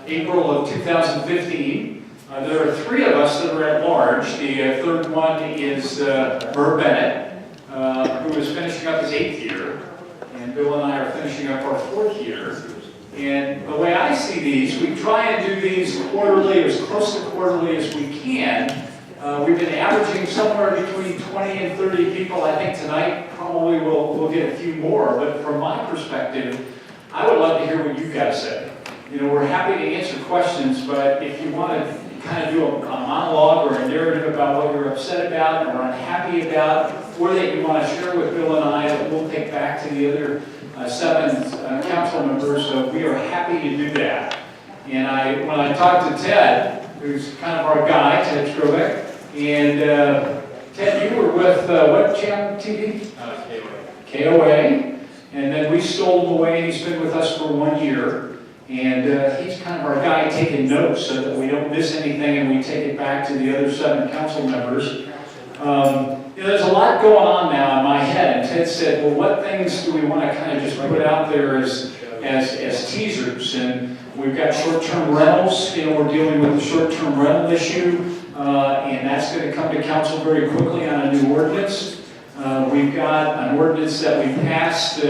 April of 2015. There are 3 of us that are at large. The third one is Burr Bennett, who is finishing up his 8th year, and Bill and I are finishing up our 4th year. And the way I see these, we try and do these quarterly, as close to quarterly as we can. We've been averaging somewhere between 20 and 30 people. I think tonight probably we'll get a few more, but from my perspective, I would love to hear what you guys say. You know, we're happy to answer questions, but if you want to kind of do a monologue or a narrative about what you're upset about or unhappy about, or that you want to share with Bill and I, that we'll take back to the other 7 council members, we are happy to do that. And when I talked to Ted, who's kind of our guy, Ted Strobeck, and Ted, you were with what channel TV? KOA. And then we stole him away, and he's been with us for 1 year. And he's kind of our guy taking notes so that we don't miss anything and we take it back to the other 7 council members. You know, there's a lot going on now in my head, and Ted said, well, what things do we want to kind of just put out there as teasers? And we've got short-term rentals. You know, we're dealing with the short-term rental issue, and that's going to come to council very quickly on a new ordinance. We've got an ordinance that we passed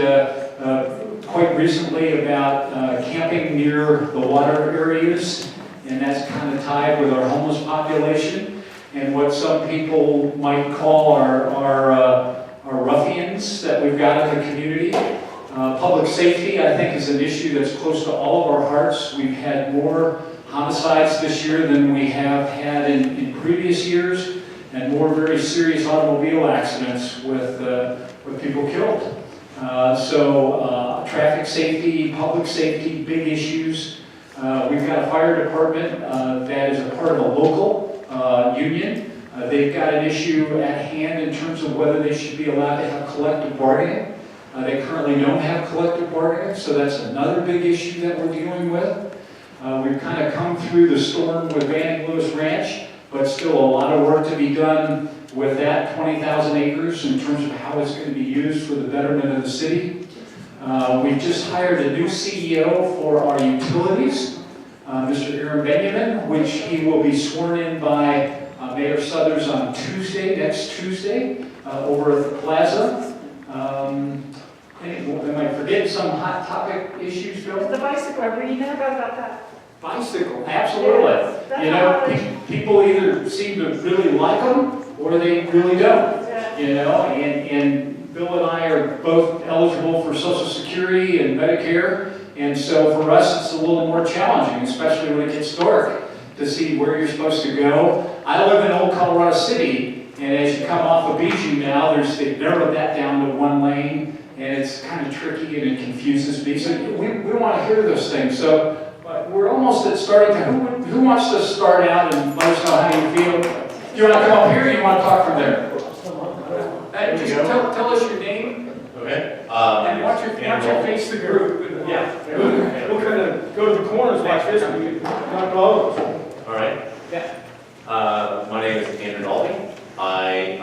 quite recently about camping near the water areas, and that's kind of tied with our homeless population and what some people might call our ruffians that we've got in the community. Public safety, I think, is an issue that's close to all of our hearts. We've had more homicides this year than we have had in previous years, and more very serious automobile accidents with people killed. Traffic safety, public safety, big issues. We've got a fire department that is a part of a local union. They've got an issue at hand in terms of whether they should be allowed to have collective bargaining. They currently don't have collective bargaining, so that's another big issue that we're dealing with. We've kind of come through the storm with Banning Lewis Ranch, but still a lot of work to be done with that 20,000 acres in terms of how it's going to be used for the betterment of the city. We've just hired a new CEO for our utilities, Mr. Air BNB, which he will be sworn in by Mayor Southers on next Tuesday, over at the plaza. Am I forgetting some hot topic issues, Bill? The bicycle, I read about that. Bicycle, absolutely. Yeah, you know, people either seem to really like them or they really don't. Yeah. You know, and Bill and I are both eligible for Social Security and Medicare, and so for us it's a little more challenging, especially when it gets dark, to see where you're supposed to go. I live in Old Colorado City, and as you come off of Bijou now, they've narrowed that down to 1 lane, and it's kind of tricky and it confuses me. So we want to hear those things. So we're almost at starting time. Who wants to start out and let us know how you feel? Do you want to come up here or do you want to talk from there? Hey, just tell us your name. Okay. And watch your face the group. Yeah. We'll kind of go to the corners like this and we can knock all of us. All right. Yeah. My name is Andrew Dalby. I'm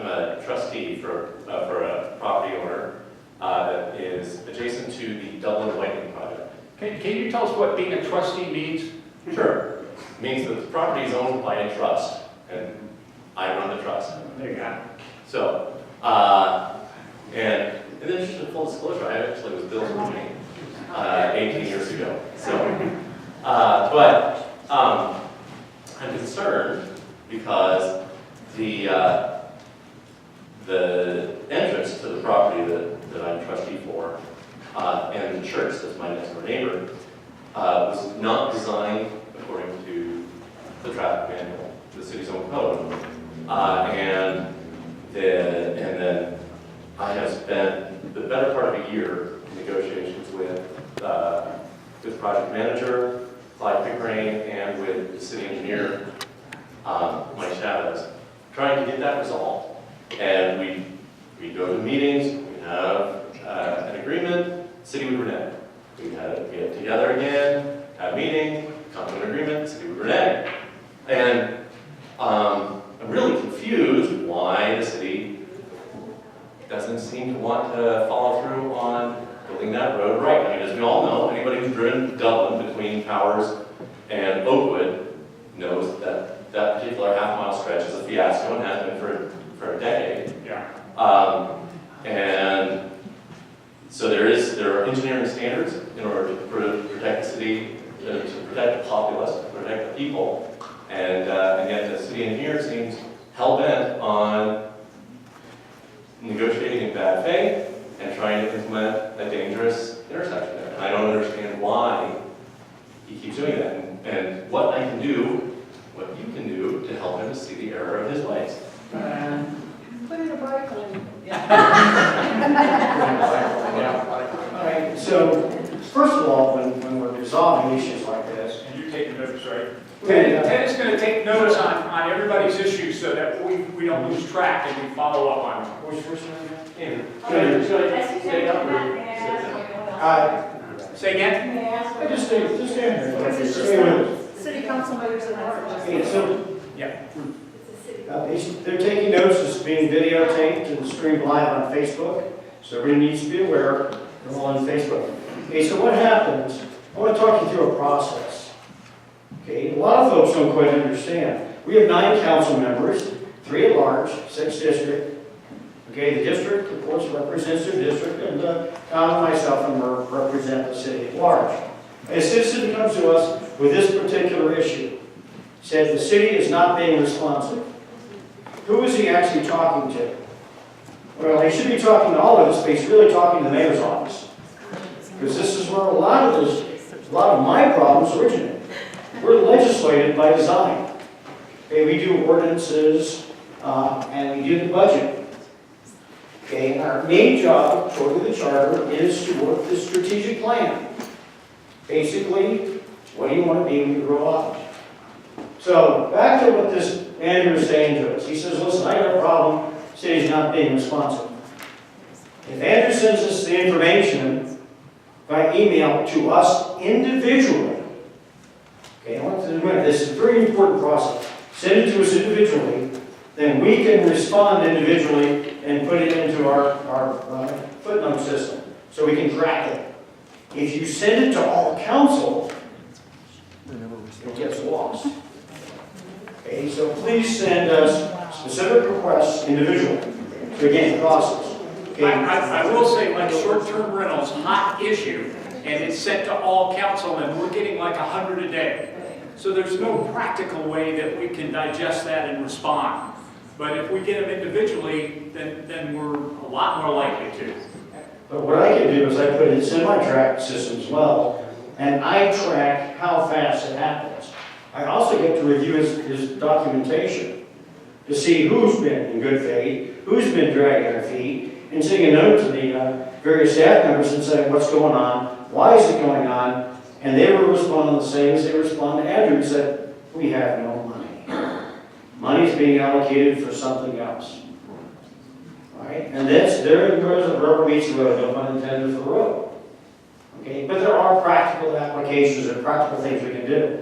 a trustee for a property owner that is adjacent to the Dublin Whitening project. Can you tell us what being a trustee means? Sure. It means that the property is owned by a trust, and I run the trust. There you go. So, and then just a full disclosure, I actually was Bill's roommate 18 years ago. So, I'm concerned because the entrance to the property that I'm trustee for and the church that's my next door neighbor was not designed according to the traffic manual, the city's own code. And then I have spent the better part of a year in negotiations with project manager, Clyde Pickering, and with the city engineer, Mike Chavez, trying to get that resolved. And we go to meetings, we have an agreement, city would renege. We get together again, have a meeting, come to an agreement, city would renege. And I'm really confused why the city doesn't seem to want to follow through on building that road right. I mean, as we all know, driven Dublin between Powers and Oakwood knows that that particular half-mile stretch is a fiasco and has been for a decade. Yeah. And so there are engineering standards in order to protect the city, to protect the populace, to protect the people, and yet the city engineer seems hell-bent on negotiating in bad faith and trying to implement a dangerous intersection there. And I don't understand why he keeps doing that, and what I can do, what you can do to help him to see the error of his ways. Put in a bike lane. All right, so first of all, when we're resolving issues like this, And you take notes, right? Yeah. Ted is going to take notes on everybody's issues so that we don't lose track and we follow up on them. what's your first name? Should I stay up or? Say again? Just stay here. Stay with us. City council members at large. Okay, so Yeah. they're taking notes, it's being videotaped and streamed live on Facebook, so everybody needs to be aware, they're all on Facebook. Okay, so what happens, I want to talk you through a process. Okay, a lot of folks don't quite understand. We have 9 council members, 3 at large, 6 district. Okay, the district, of course, represents their district, and Tom and myself represent the city at large. A citizen comes to us with this particular issue. Said the city is not being responsive. Who is he actually talking to? Well, he should be talking to all of us, but he's really talking to the mayor's office. Because this is where a lot of my problems originate. We're legislated by design. Okay, we do ordinances, and we do the budget. Okay, and our main job, according to the charter, is to work the strategic plan. Basically, what do you want to be when you grow up? So, back to what this Andrew is saying to us. He says, listen, I got a problem, the city's not being responsive. If Andrew sends us the information by email to us individually, okay, I want to admit, this is a very important process. Send it to us individually, then we can respond individually and put it into our footnote system, so we can track it. If you send it to all council, it gets lost. Okay, so please send us specific requests individually to begin the process. Okay. I will say, like short-term rentals, hot issue, and it's sent to all council, and we're getting like 100 a day. So there's no practical way that we can digest that and respond. But if we get them individually, then we're a lot more likely to. But what I can do is I put it in semi-track system as well, and I track how fast it happens. I also get to review his documentation to see who's been in good faith, who's been dragging their feet, and sending a note to the various staff members and saying what's going on, why is it going on, and they will respond the same as they respond to Andrew, who said, we have no money. Money's being allocated for something else. Right? And that's there goes the rubber meets the road, no pun intended for the road. Okay, but there are practical applications and practical things we can do.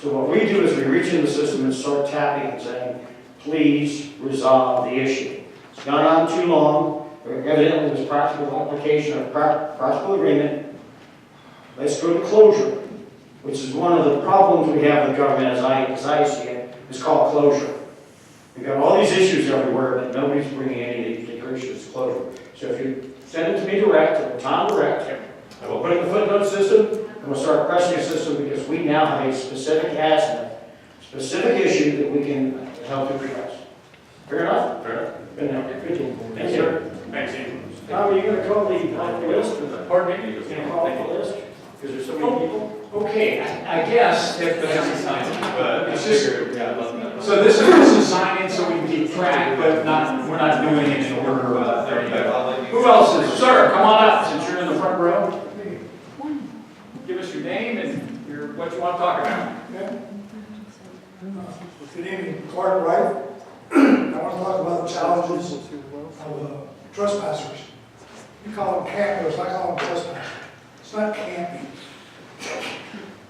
So what we do is we reach in the system and start tapping and saying, please resolve the issue. It's gone on too long. Evidently there's practical application of practical agreement. Let's go to closure, which is one of the problems we have with government as I see it, is called closure. We've got all these issues everywhere, but nobody's bringing any of these issues to closure. So if you send it to me direct, or Tom direct, I will put it in the footnote system, and we'll start pressing the system because we now have a specific asset, specific issue that we can help you address. Fair enough? Fair. Good enough. Good deal. Thanks, sir. Thanks, Steve. Tom, are you going to call the list? Pardon me? You going to call the list? Because there's so many people. Okay, I guess if But it's just, so this is signing so we can keep track, but we're not doing it in order. There you go. Who else is? Sir, come on up since you're in the front row. Give us your name and what you want to talk about. Good evening, Clark Wright. I want to talk about the challenges of trespassers. You call them campers, I call them trespassers. It's not camping.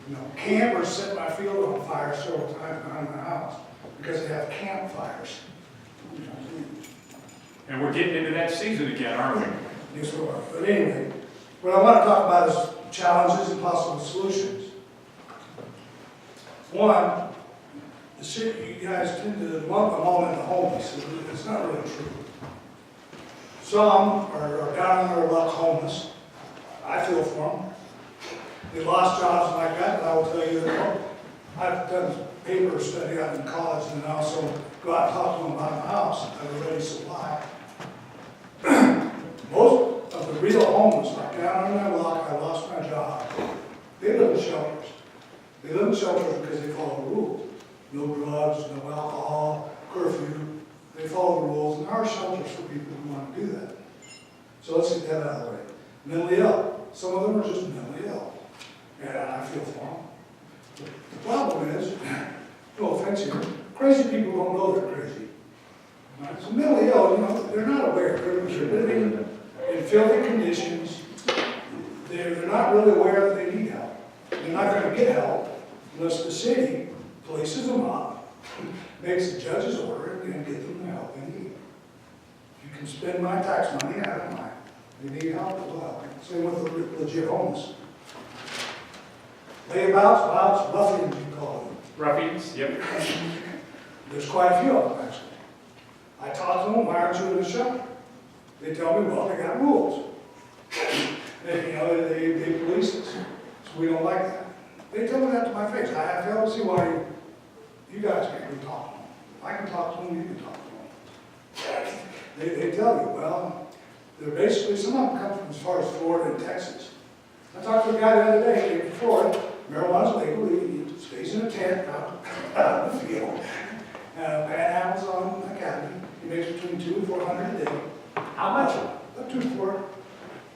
You know, campers set my field on fire several times behind my house because they have campfires. And we're getting into that season again, aren't we? Yes, we are. But anyway, what I want to talk about is challenges and possible solutions. One, the city, you guys tend to lump them all into homeless. It's not really true. Some are down on their luck homeless. I feel for them. They lost jobs like that, but I will tell you that I've done paper study out in college, and I also go out and talk to them about my house. I have a ready supply. Most of the real homeless, like down on my luck, I lost my job. They live in shelters. They live in shelters because they follow the rules. No drugs, no alcohol, curfew. They follow the rules, and there are shelters for people who want to do that. So let's get that out of the way. Mentally ill. Some of them are just mentally ill. And I feel for them. The problem is, no offense here, crazy people don't know they're crazy. Right? So mentally ill, you know, they're not aware. They're living in filthy conditions. They're not really aware that they need help. They're not going to get help unless the city places them up, makes the judge's order, and get them the help they need. You can spend my tax money, I don't mind. They need help as well. Same with the legit homeless. Layabouts, louts, ruffians, you call them. Ruffians, yep. There's quite a few of them, actually. I talk to them, why aren't you in the shelter? They tell me, well, they got rules. They police us, so we don't like that. They tell me that to my face. I fail to see why you guys can't be talking to them. If I can talk to them, you can talk to them. They tell you, well, they're basically, some of them come from as far as Florida and Texas. I talked to a guy the other day, he came from Florida, marijuana's legal, he stays in a tent out in the field. Panhandles on Academy, he makes between $200 and $400 a day. How much? About 2 to 4,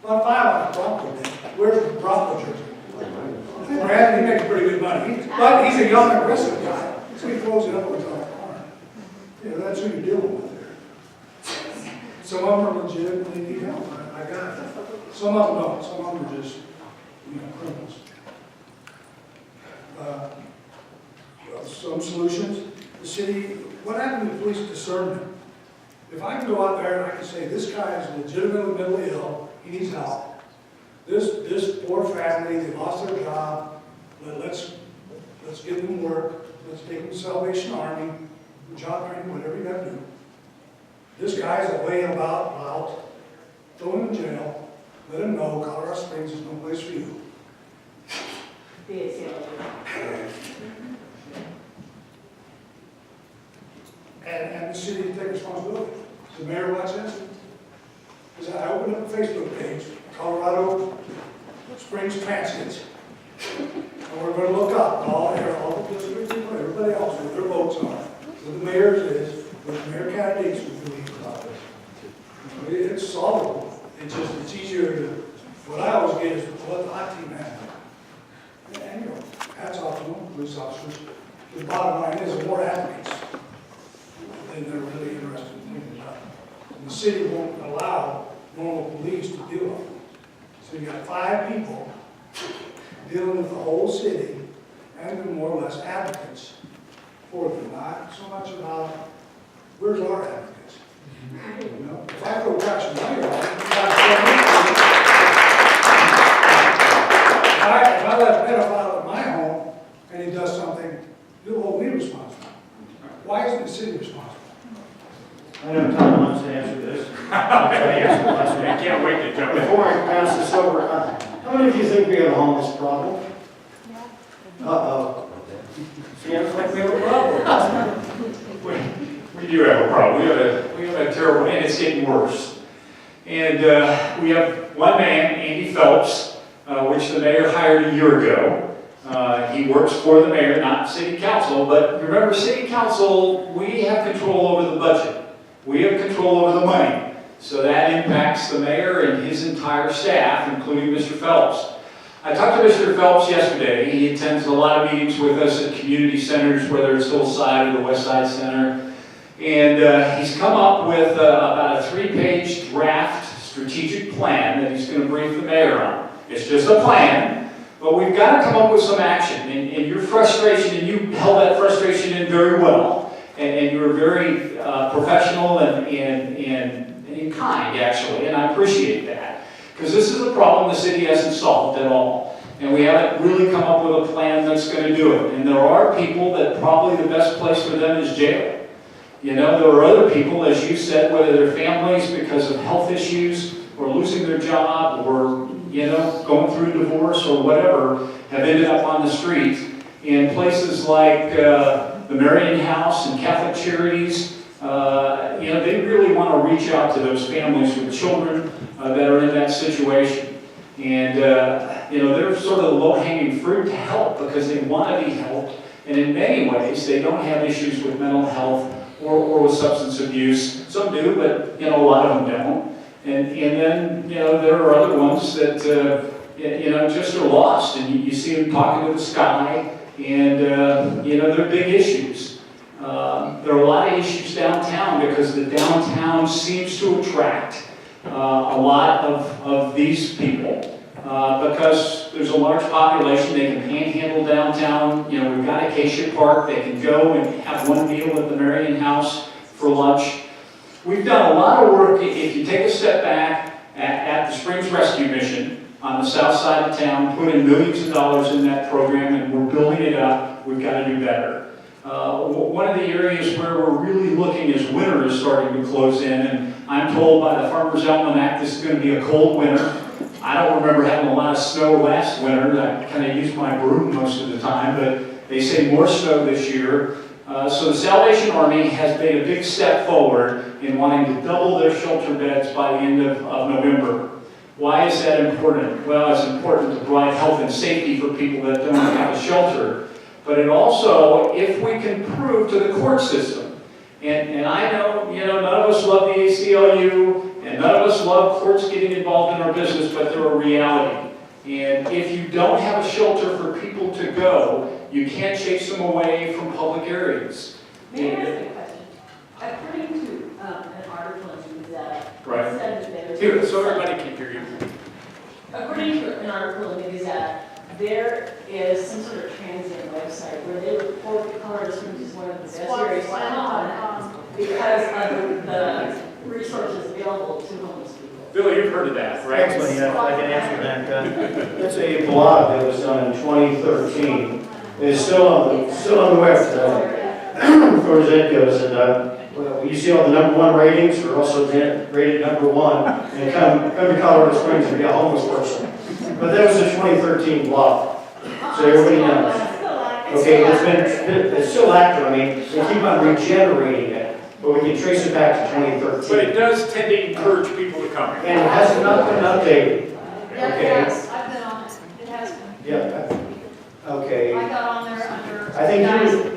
about 5 on a Bronco day. Where's the Bronco jersey? Brad, he makes pretty good money, but he's a young, aggressive guy, so he throws it up with the corner. Yeah, that's who you're dealing with there. Some of them are legit and they need help. I got it. Some of them don't. Some of them are just, criminals. Some solutions. The city, what happened to police discernment? If I can go out there and I can say, this guy is legitimately mentally ill, he needs help. This poor family, they lost their job, let's give them work, let's take them to Salvation Army, job training, whatever you gotta do. This guy's a way about, out, throw him in jail, let him know Colorado Springs is no place for you. And the city to take responsibility. The mayor watch this? Because I opened up a Facebook page, Colorado Springs Transients. And we're going to look up all the district people, everybody else, what their votes are, what the mayor's is, what the mayor candidates would believe about this. It's solvable. It's easier to, what I always get is what the hot team has. And hats off to them, police officers. The bottom line is, the more advocates, then they're really interested in things about it. And the city won't allow normal police to deal with it. So you got 5 people dealing with the whole city, and they're more or less advocates for them. Not so much about, where's our advocates? If I go catch some money on it, if I let a pedophile at my home, and he does something, you'll hold me responsible. Why isn't the city responsible? I know Tom wants to answer this. I can't wait to jump in. Before I pass this over, how many of you think we have a homeless problem? Uh-oh. Seems like we have a problem. We do have a problem. We have a terrible, and it's getting worse. And we have one man, Andy Phelps, which the mayor hired a year ago. He works for the mayor, not city council, but remember, city council, we have control over the budget. We have control over the money. So that impacts the mayor and his entire staff, including Mr. Phelps. I talked to Mr. Phelps yesterday. He attends a lot of meetings with us at community centers, whether it's Hillside or the West Side Center. And he's come up with about a 3-page draft strategic plan that he's going to brief the mayor on. It's just a plan, but we've got to come up with some action. And your frustration, and you held that frustration in very well. And you were very professional and kind, actually, and I appreciate that. Because this is a problem the city hasn't solved at all. And we haven't really come up with a plan that's going to do it. And there are people that probably the best place for them is jail. You know, there are other people, as you said, whether they're families because of health issues or losing their job or, you know, going through a divorce or whatever, have ended up on the streets. In places like the Marian House and Catholic Charities, you know, they really want to reach out to those families with children that are in that situation. And, you know, they're sort of low-hanging fruit to help because they want to be helped. And in many ways, they don't have issues with mental health or with substance abuse. Some do, but, you know, a lot of them don't. And then, you know, there are other ones that, you know, just are lost. And you see them talking to the sky, and, you know, they're big issues. There are a lot of issues downtown because the downtown seems to attract a lot of these people. Because there's a large population, they can panhandle downtown. You know, we've got Acacia Park, they can go and have one meal at the Marian House for lunch. We've done a lot of work, if you take a step back, at the Springs Rescue Mission on the south side of town, putting millions of dollars in that program, and we're building it up. We've got to do better. One of the areas where we're really looking is winter is starting to close in, and I'm told by the Farmer's Almanac this is going to be a cold winter. I don't remember having a lot of snow last winter. I kind of used my broom most of the time, but they say more snow this year. So the Salvation Army has made a big step forward in wanting to double their shelter beds by the end of November. Why is that important? Well, it's important to provide health and safety for people that don't have a shelter. But it also, if we can prove to the court system, and I know, you know, none of us love the ACLU, and none of us love courts getting involved in our business, but they're a reality. And if you don't have a shelter for people to go, you can't chase them away from public areas. May I ask a question? According to an article in the Gazette, Right. it said that there was... Here, so everybody can hear you. According to an article in the Gazette, there is some sort of transient website where they report that Colorado Springs is one of the best areas to live because of the resources available to homeless people. Bill, you've heard of that, right? Actually, I can answer that. That's a blog that was done in 2013. It's still on the web today, as far as that goes. And well, you see all the #1 ratings. We're also rated #1. And come to Colorado Springs and be a homeless person. But that was a 2013 blog, so everybody knows. Okay, it's still active. I mean, they keep on regenerating it, but we can trace it back to 2013. But it does tend to encourage people to come here. And it has not been updated. Yeah, Okay. it has. I've been on it. It has been. Yeah. Okay. I got on there under. I think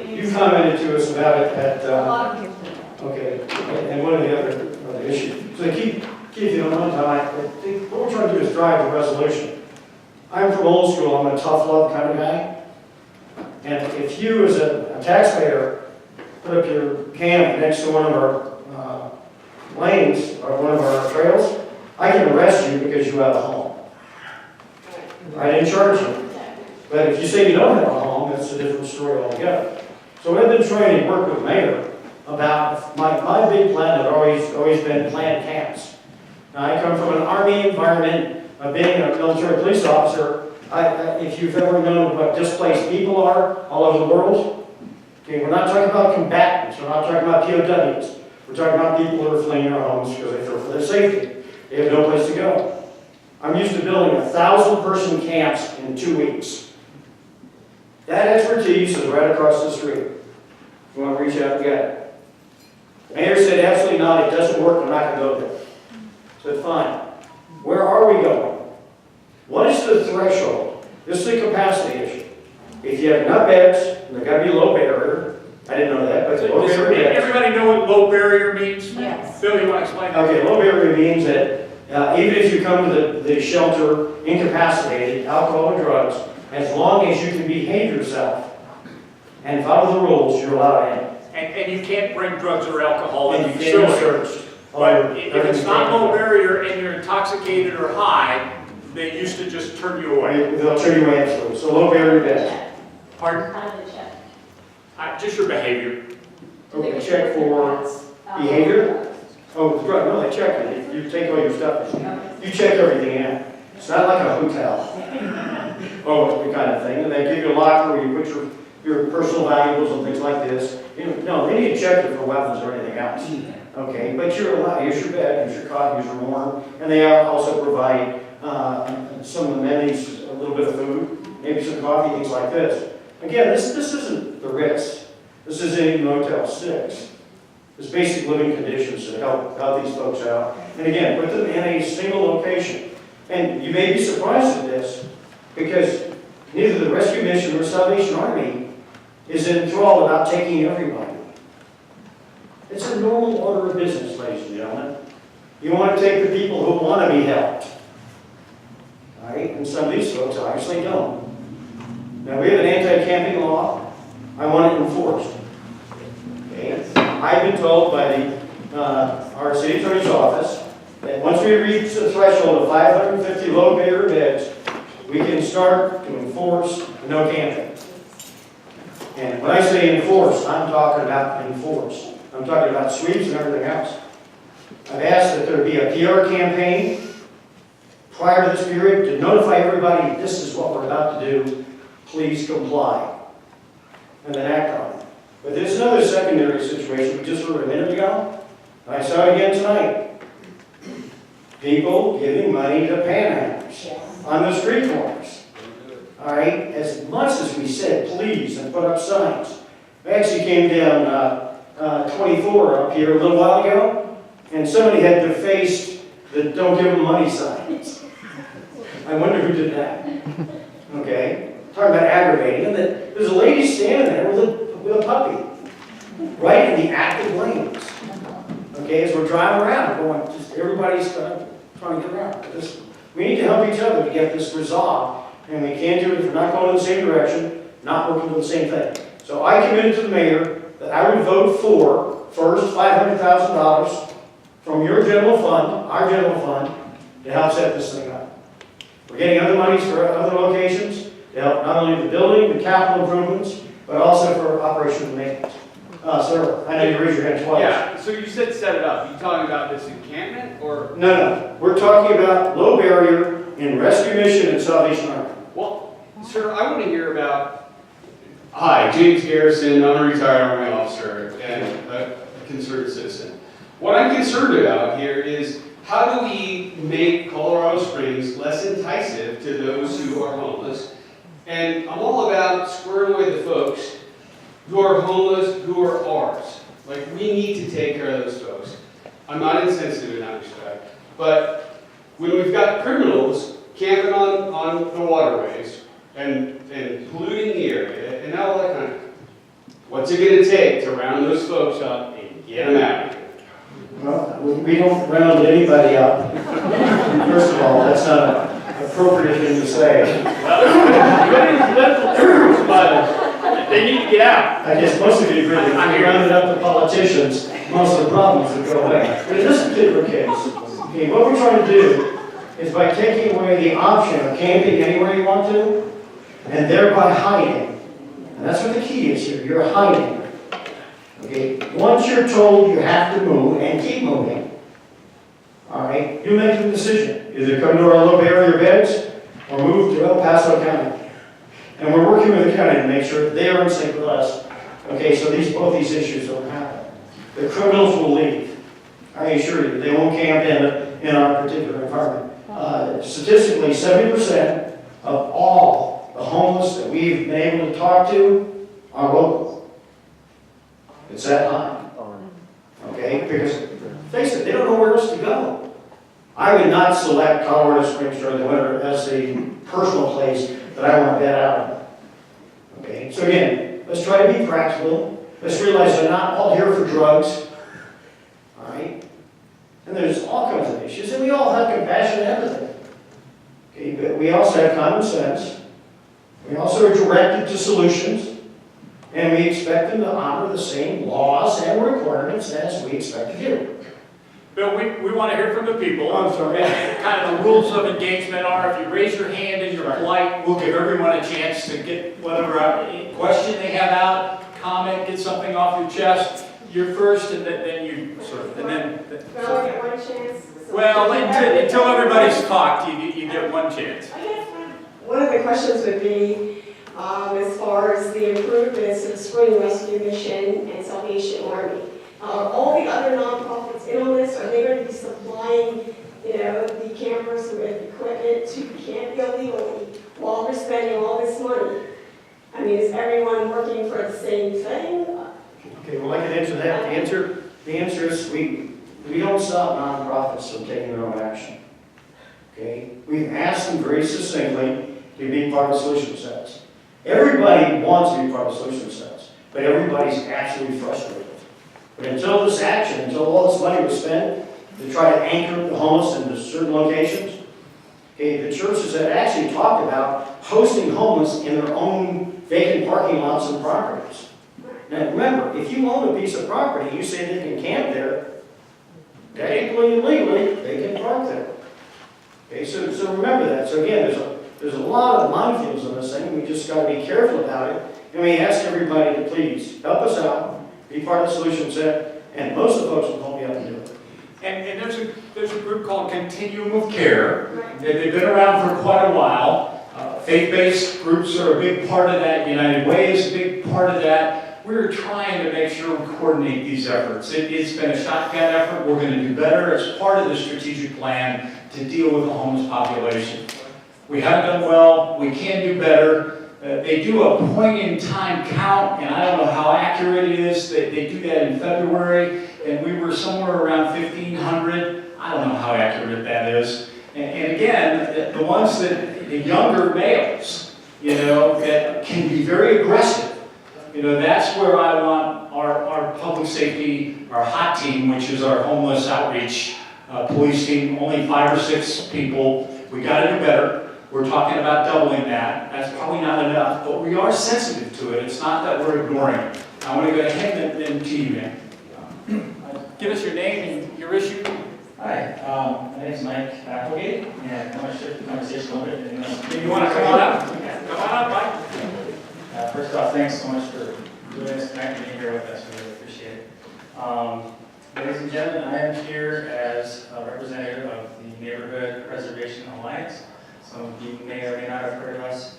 you commented to us about it at. A lot of people. Okay. And one of the other issues. So keep you on one time. I think what we're trying to do is drive the resolution. I'm from old school. I'm a tough love kind of guy. And if you, as a taxpayer, put up your camp next to one of our lanes or one of our trails, I can arrest you because you have a home. I didn't charge you. But if you say you don't have a home, that's a different story altogether. So I've been trying to work with the mayor about my big plan had always been planned camps. Now, I come from an Army environment of being a military police officer. If you've ever known what displaced people are all over the world, okay, we're not talking about combatants, we're not talking about POWs. We're talking about people who are fleeing their homes because they fear for their safety. They have no place to go. I'm used to building 1,000-person camps in 2 weeks. That expertise is right across the street. If you want to reach out and get it. The mayor said, absolutely not, it doesn't work, I'm not going to go there. I said, fine. Where are we going? What is the threshold? This is a capacity issue. If you have enough beds, and they've got to be low barrier, I didn't know that, but low barrier beds. Everybody know what low barrier means? Yes. Bill, you want to explain that? Okay, low barrier means that even if you come to the shelter incapacitated, alcohol or drugs, as long as you can behave yourself and follow the rules, you're allowed in. And you can't bring drugs or alcohol in And the you can't be facility. searched. But if it's not low barrier and you're intoxicated or high, they used to just turn you away. They'll turn you away absolutely. So low barrier beds. Pardon? How do they check? Just your behavior. Okay, check for behavior. Oh, right, no, they check it. You take all your stuff. you check everything in. It's not like a hotel. Oh, the kind of thing. And they give you a locker where you put your personal valuables and things like this. You know, no, they need to check you for weapons or anything else. Okay, but you're allowed, here's your bed, here's your cot, here's your warm. And they also provide some amenities, a little bit of food, maybe some coffee, things like this. Again, this isn't the Ritz. This isn't Motel 6. It's basic living conditions that help these folks out. And again, put them in a single location. And you may be surprised at this, because neither the Rescue Mission or Salvation Army is enthralled about taking everybody. It's a normal order of business, ladies and gentlemen. You want to take the people who want to be helped. All right? And some of these folks obviously don't. Now, we have an anti-camping law. I want it enforced. Okay? I've been told by our city attorney's office that once we reach the threshold of 550 low barrier beds, we can start to enforce no camping. And when I say enforce, I'm talking about enforce. I'm talking about sweeps and everything else. I've asked that there be a PR campaign prior to this period to notify everybody this is what we're about to do. Please comply. And then act on it. But there's another secondary situation we just heard a minute ago. And I saw it again tonight. People giving money to panhandlers on the street corners. All right? As much as we said please and put up signs. I actually came down 24 up here a little while ago, and somebody had defaced the don't give them money signs. I wonder who did that. Okay? Talking about aggravating. And there's a lady standing there with a puppy. Right in the active lanes. Okay, as we're driving around, going, just everybody's trying to get around. We need to help each other to get this resolved, and we can't do it if we're not going in the same direction, not working for the same thing. So I committed to the mayor that I would vote for, first, $500,000 from your general fund, our general fund, to help set this thing up. We're getting other monies for other locations to help not only the building, the capital improvements, but also for operation and maintenance. Sir, I know you raised your hand twice. Yeah, so you said set it up. You talking about this encampment or? No. We're talking about low barrier in Rescue Mission and Salvation Army. Well, sir, I want to hear about. Hi, James Garrison. I'm a retired Army officer and a concerned citizen. What I'm concerned about here is how do we make Colorado Springs less enticing to those who are homeless? And I'm all about squaring away the folks who are homeless, who are ours. Like, we need to take care of those folks. I'm not insensitive in that respect. But when we've got criminals camping on the waterways and polluting the area and all that kind of, what's it going to take to round those folks up and get them out of here? Well, we don't round anybody up. First of all, that's not an appropriate thing to say. Well, political terms, but they need to get out. I guess most of you agree that if we rounded up the politicians, most of the problems would go away. But in this particular case, okay, what we're trying to do is by taking away the option of camping anywhere you want to, and thereby hiding. And that's what the key is here. You're hiding. Okay? Once you're told you have to move and keep moving, all right, you make the decision. Either come to our low barrier beds or move to El Paso County. And we're working with the county to make sure that they are in sync with us. Okay, so both these issues don't happen. The criminals will leave. I assure you, they won't camp in our particular environment. Statistically, 70% of all the homeless that we've been able to talk to are local. It's that high. Okay, because face it, they don't know where else to go. I would not select Colorado Springs during the winter as a personal place that I want to bed out of. Okay, so again, let's try to be practical. Let's realize they're not all here for drugs. All right? And there's all kinds of issues, and we all have compassion and empathy. Okay, but we also have common sense. We also are directed to solutions, and we expect them to honor the same laws and requirements as we expect to do. Bill, we want to hear from the people. I'm sorry. And kind of the rules of engagement are, if you raise your hand and you're polite, we'll give everyone a chance to get whatever question they have out, comment, get something off your chest. You're first, and then you sort of, and then. I'll get one chance, so Well, until everybody's talked, you get one chance. I guess one of the questions would be, as far as the improvements of the Spring Rescue Mission and Salvation Army, are all the other nonprofits in on this? Are they going to be supplying, the campers with equipment to camp illegally while they're spending all this money? I mean, is everyone working for the same thing? Okay, well, I can answer that. The answer is we don't stop nonprofits from taking their own action. Okay? We've asked them very succinctly to be part of the solution sets. Everybody wants to be part of the solution sets, but everybody's absolutely frustrated. But until this action, until all this money was spent to try to anchor the homeless into certain locations, okay, the churches had actually talked about hosting homeless in their own vacant parking lots and properties. Now remember, if you own a piece of property, you say they can camp there, technically and legally, they can park there. Okay, so remember that. So again, there's a lot of minefields on this thing, and we just got to be careful about it. And we ask everybody to please help us out, be part of the solution set, and most of the folks will help you out to do it. And there's a group called Continuum of Care. They've been around for quite a while. Faith-based groups are a big part of that. United Way is a big part of that. We're trying to make sure we coordinate these efforts. It's been a shotgun effort. We're going to do better as part of the strategic plan to deal with the homeless population. We haven't done well. We can do better. They do a point-in-time count, and I don't know how accurate it is. They do that in February, and we were somewhere around 1,500. I don't know how accurate that is. And again, the ones that, the younger males, that can be very aggressive, that's where I want our public safety, our hot team, which is our homeless outreach police team, only 5 or 6 people. We got to do better. We're talking about doubling that. That's probably not enough, but we are sensitive to it. It's not that we're ignoring it. I want to go ahead and to you, man. Give us your name and your issue. Hi, my name is Mike Applegate, and I want to shift the conversation a little bit. Do you want to come on up? Come on up, Mike. First off, thanks so much for doing this tonight and being here with us. We really appreciate it. Ladies and gentlemen, I am here as a representative of the Neighborhood Preservation Alliance. Some of you may or may not have heard of us.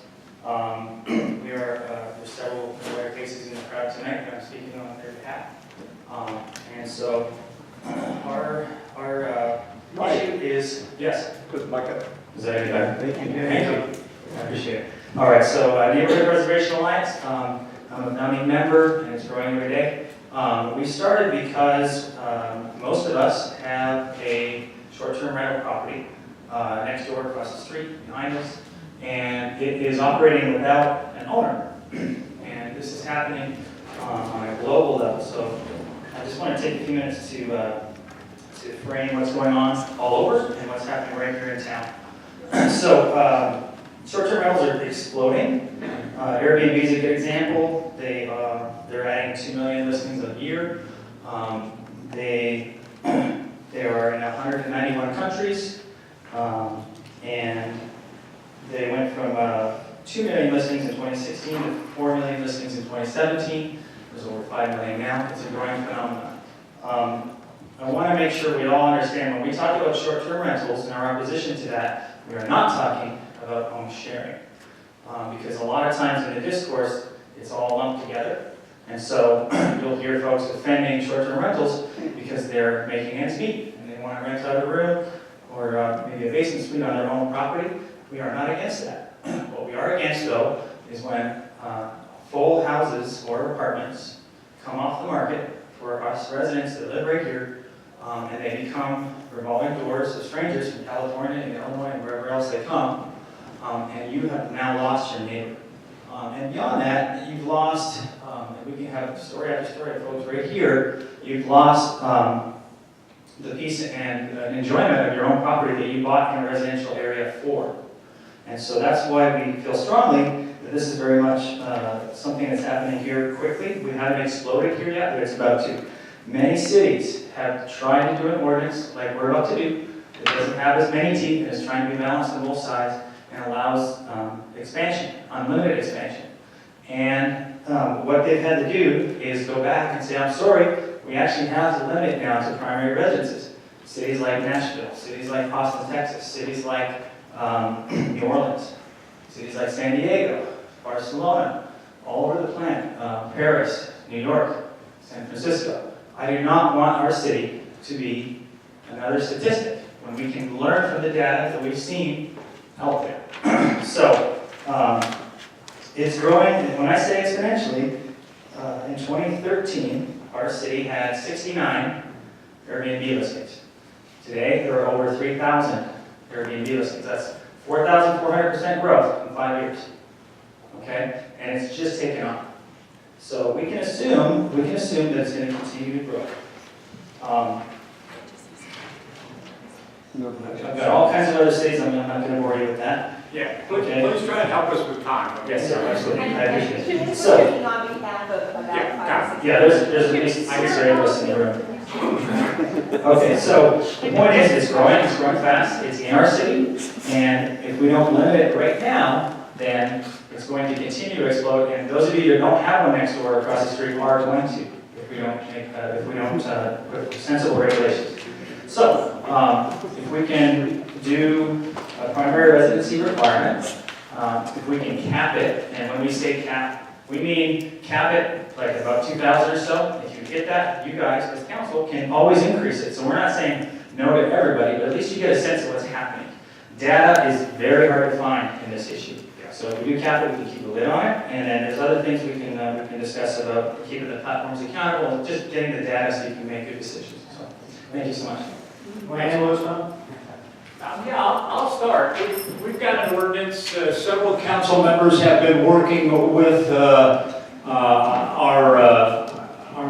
There's several lawyer cases in the crowd tonight, and I'm speaking on their behalf. And so our issue is, yes? Put the mic up. Is that any better? Thank you. I appreciate it. All right, so Neighborhood Preservation Alliance, I'm a founding member, and it's growing every day. We started because most of us have a short-term rental property next door, across the street, behind us, and it is operating without an owner. And this is happening on a global level. So I just want to take a few minutes to frame what's going on all over and what's happening right here in town. So short-term rentals are exploding. Air BNB is a good example. They're adding 2 million listings a year. They are in 191 countries. And they went from 2 million listings in 2016 to 4 million listings in 2017. There's over 5 million now. It's a growing phenomenon. I want to make sure we all understand when we talk about short-term rentals and our opposition to that, we are not talking about home sharing. Because a lot of times in the discourse, it's all lumped together. And so you'll hear folks defending short-term rentals because they're making ends meet and they want to rent out a room or maybe a basement suite on their own property. We are not against that. What we are against, though, is when full houses or apartments come off the market for us residents that live right here, and they become revolving doors of strangers from California and Illinois and wherever else they come, and you have now lost your neighbor. And beyond that, you've lost, and we can have story after story of folks right here, you've lost the peace and enjoyment of your own property that you bought in a residential area for. And so that's why we feel strongly that this is very much something that's happening here quickly. We haven't exploded here yet, but it's about to. Many cities have tried to do an ordinance like we're about to do. It doesn't have as many teeth and is trying to be balanced on both sides and allows expansion, unlimited expansion. And what they've had to do is go back and say, I'm sorry, we actually have to limit it now to primary residences. cities like Nashville, cities like Austin, Texas, cities like New Orleans, cities like San Diego, Barcelona, all over the planet, Paris, New York, San Francisco. I do not want our city to be another statistic when we can learn from the data that we've seen out there. So, it's growing, and when I say exponentially, in 2013, our city had 69 Airbnb listings. Today, there are over 3,000 Airbnb listings. That's 4,400% growth in 5 years. Okay? And it's just taken off. So we can assume that it's going to continue to grow. I've got all kinds of other cities, I'm not going to bore you with that. Yeah, please try to help us with time. Yes, sir, absolutely. I appreciate it. Should So, we on behalf of about 5 or 6? yeah, there's at least 6 or 8 of us in the room. Okay, so the point is, it's growing fast, it's in our city, and if we don't limit it right now, then it's going to continue to explode, and those of you that don't have one next door or across the street are going to, if we don't put sensible regulations. So, if we can do a primary residency requirement, if we can cap it, and when we say cap, we mean cap it like about 2,000 or so. If you hit that, you guys as council can always increase it. So we're not saying no to everybody, but at least you get a sense of what's happening. Data is very hard to find in this issue. So if we do cap it, we can keep a lid on it, and then there's other things we can discuss about keeping the platforms accountable, and just getting the data so you can make good decisions. So, thank you so much. Angela's done? Yeah, I'll start. We've got an ordinance, several council members have been working with our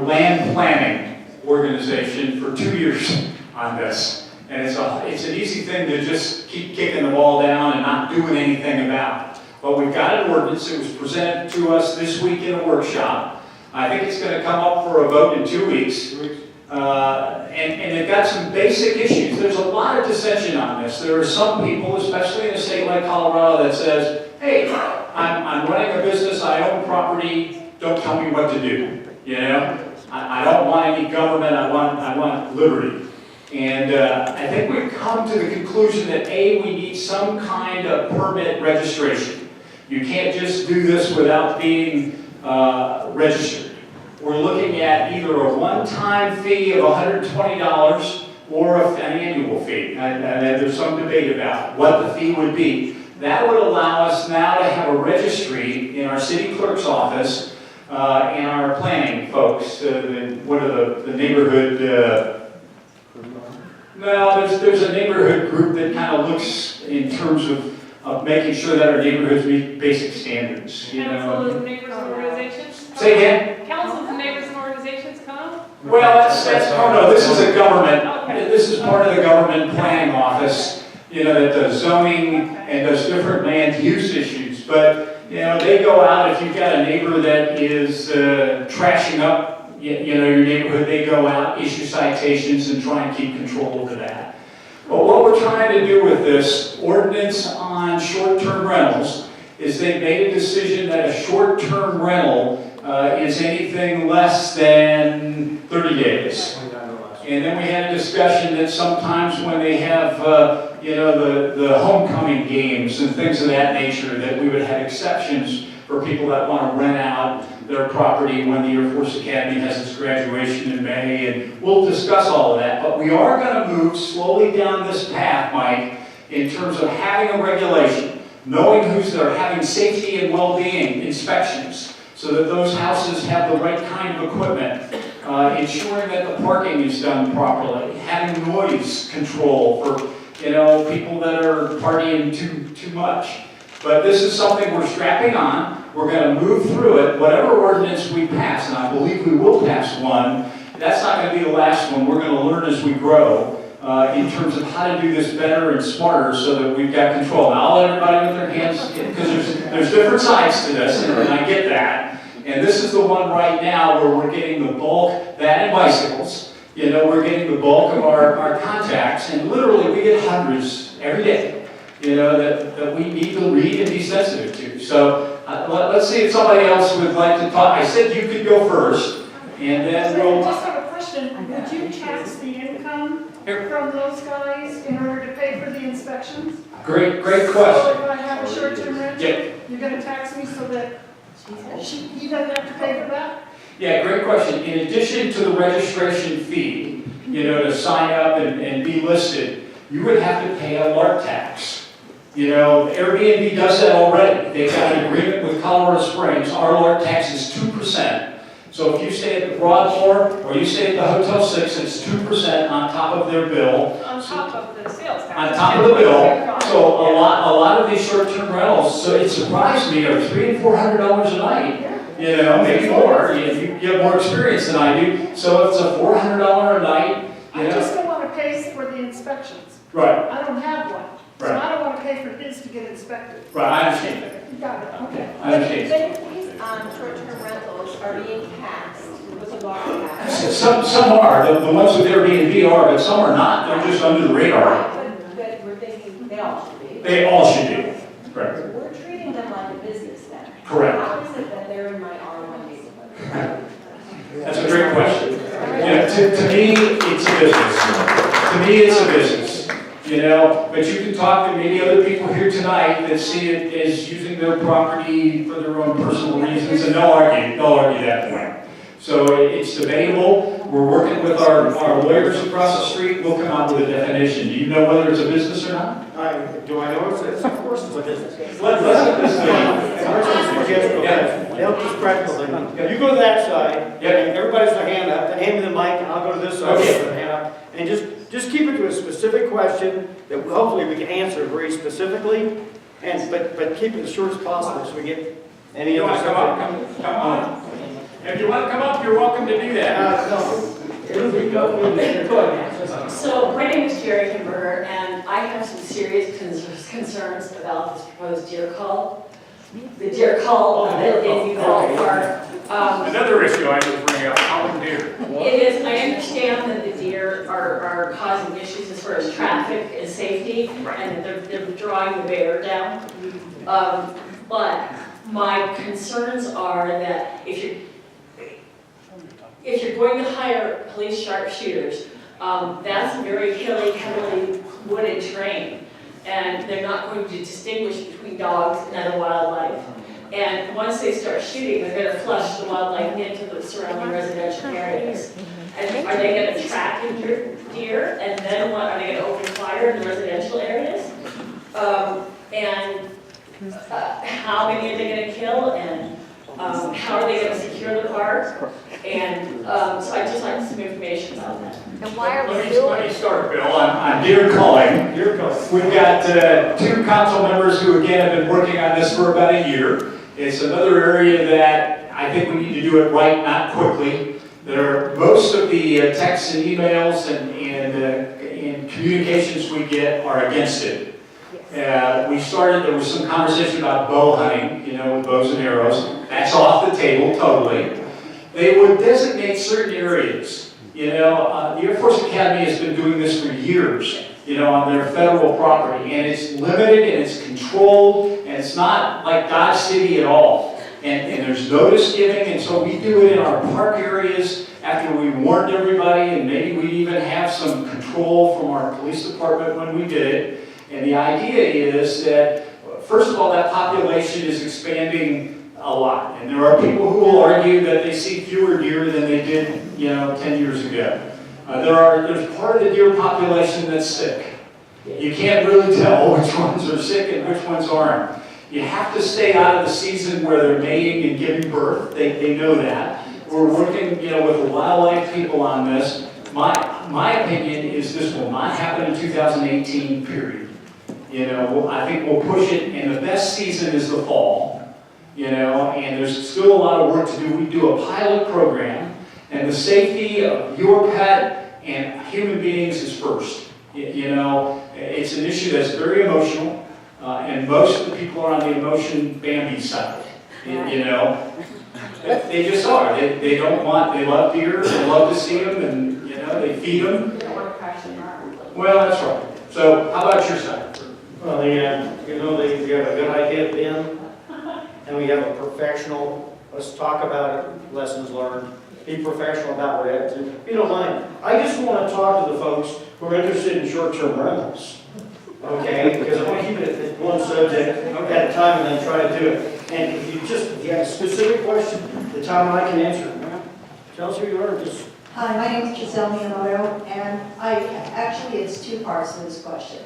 land planning organization for 2 years on this. And it's an easy thing to just keep kicking the ball down and not doing anything about it. But we've got an ordinance that was presented to us this week in a workshop. I think it's going to come up for a vote in 2 weeks. And it got some basic issues. There's a lot of dissension on this. There are some people, especially in a state like Colorado, that says, hey, I'm running a business, I own property, don't tell me what to do. You know? I don't want any government, I want liberty. And I think we've come to the conclusion that A, we need some kind of permit registration. You can't just do this without being registered. We're looking at either a one-time fee of $120 or an annual fee. And there's some debate about what the fee would be. That would allow us now to have a registry in our city clerk's office and our planning folks. What are the neighborhood? Well, there's a neighborhood group that kind of looks in terms of making sure that our neighborhoods meet basic standards. You Council know. of Neighbors and Organizations? Say again? Councils of Neighbors and Organizations come? Well, this is a government, this is part of the government planning office, you know, that does zoning and does different land use issues. But, you know, they go out, if you've got a neighbor that is trashing up, you know, your neighborhood, they go out, issue citations, and try and keep control over that. But what we're trying to do with this ordinance on short-term rentals is they made a decision that a short-term rental is anything less than 30 days. And then we had a discussion that sometimes when they have, you know, the homecoming games and things of that nature, that we would have exceptions for people that want to rent out their property when the Air Force Academy has its graduation in May, and we'll discuss all of that. But we are going to move slowly down this path, Mike, in terms of having a regulation, knowing who's there, having safety and well-being inspections, so that those houses have the right kind of equipment, ensuring that the parking is done properly, having noise control for, you know, people that are partying too much. But this is something we're strapping on. We're going to move through it. Whatever ordinance we pass, and I believe we will pass one, that's not going to be the last one. We're going to learn as we grow in terms of how to do this better and smarter so that we've got control. Now, I'll let everybody with their hands, because there's different sides to this, and I get that. And this is the one right now where we're getting the bulk, that and bicycles. You know, we're getting the bulk of our contacts, and literally we get hundreds every day, you know, that we need to read and be sensitive to. So let's see if somebody else would like to talk. I said you could go first, and then we'll... Just have a question. Would you tax the income Here. from those guys in order to pay for the inspections? Great So question. if I have a short-term rental, Yeah. you're gonna tax me so that he doesn't have to pay for that? Yeah, great question. In addition to the registration fee, to sign up and be listed, you would have to pay a LART tax. Airbnb does that already. They've got an agreement with Colorado Springs. Our LART tax is 2%. So if you stay at the Broadmoor or you stay at the Hotel 6, it's 2% on top of their bill. On top of the sales tax. On top of the bill. So a lot of these short-term rentals, so it surprised me, are $300 and $400 a night. Maybe more. You have more experience than I do. So it's a $400 a night. I just don't wanna pay for the inspections. Right, I don't have one, so Right. I don't wanna pay for his to get inspected. right, I understand that. You got it, okay. I understand. But if these short-term rentals are being taxed with a law tax. Some are, the ones with Airbnb are, but some are not. They're just under the radar. But we're thinking they all should be. They all should be. Correct. We're treating them like a business then. Correct. How is it that they're in my R1 neighborhood? That's a great question. To me, it's a business. To me, it's a business. But you can talk to many other people here tonight that see it as using their property for their own personal reasons, and they'll argue that point. So it's debatable. We're working with our lawyers across the street. We'll come out with a definition. Do you know whether it's a business or not? Do I know it's, of course it's a business. Let's They'll just practical. You go to that side, Yep. and everybody's their hand up, then hand me the mic, and I'll go to this side, Okay. with their hand up. And just keep it to a specific question that hopefully we can answer very specifically, but keep it as short as possible so we get any You other want to come up? subject. Come on. If you want to come up, you're welcome to do that. So my name is Jerry Kimberger, and I have some serious concerns about this proposed deer call. The deer call in Eagle Park. Another issue I was bringing up, culling deer. It is, I understand that the deer are causing issues as far as traffic and safety, and that they're drawing the bear down. But my concerns are that if you're going to hire police sharpshooters, that's a very hilly, heavily wooded terrain. And they're not going to distinguish between dogs and other wildlife. And once they start shooting, they're going to flush the wildlife into the surrounding residential areas. And are they going to track deer? And then what, are they going to open fire in the residential areas? How many are they going to kill? And how are they going to secure the park? And so I'd just like some information about that. And why are we Let doing me start, Bill. I'm deer culling. We've got 2 council members who, again, have been working on this for about a year. It's another area that I think we need to do it right, not quickly. Most of the texts and emails and communications we get are against it. There was some conversation about bow hunting, with bows and arrows. That's off the table, totally. They would designate certain areas. The Air Force Academy has been doing this for years, on their federal property, and it's limited and it's controlled, and it's not like Dodge City at all. And there's notice giving, and so we do it in our park areas after we warned everybody, and maybe we even have some control from our police department when we did it. And the idea is that, first of all, that population is expanding a lot. And there are people who will argue that they see fewer deer than they did, 10 years ago. There's part of the deer population that's sick. You can't really tell which ones are sick and which ones aren't. You have to stay out of the season where they're mating and giving birth. They know that. We're working, with the wildlife people on this. My opinion is this will not happen in 2018, period. I think we'll push it, and the best season is the fall. And there's still a lot of work to do. We do a pilot program, and the safety of your pet and human beings is first. It's an issue that's very emotional, and most of the people are on the emotion Bambi side. They just are. They love deer, they love to see them, and they feed them. They don't want to crash the car. Well, that's right. So how about your side? Well, we have a good idea, Ben, and we have a professional, let's talk about it, lessons learned. be professional about what it is. If you don't mind, I just want to talk to the folks who are interested in short-term rentals. Okay, because I want to keep it at one subject at a time and then try to do it. And if you have a specific question, the time I can answer it. Tell us who you are, just. Hi, my name is Giselle Miyamoto, and actually, it's two parts to this question.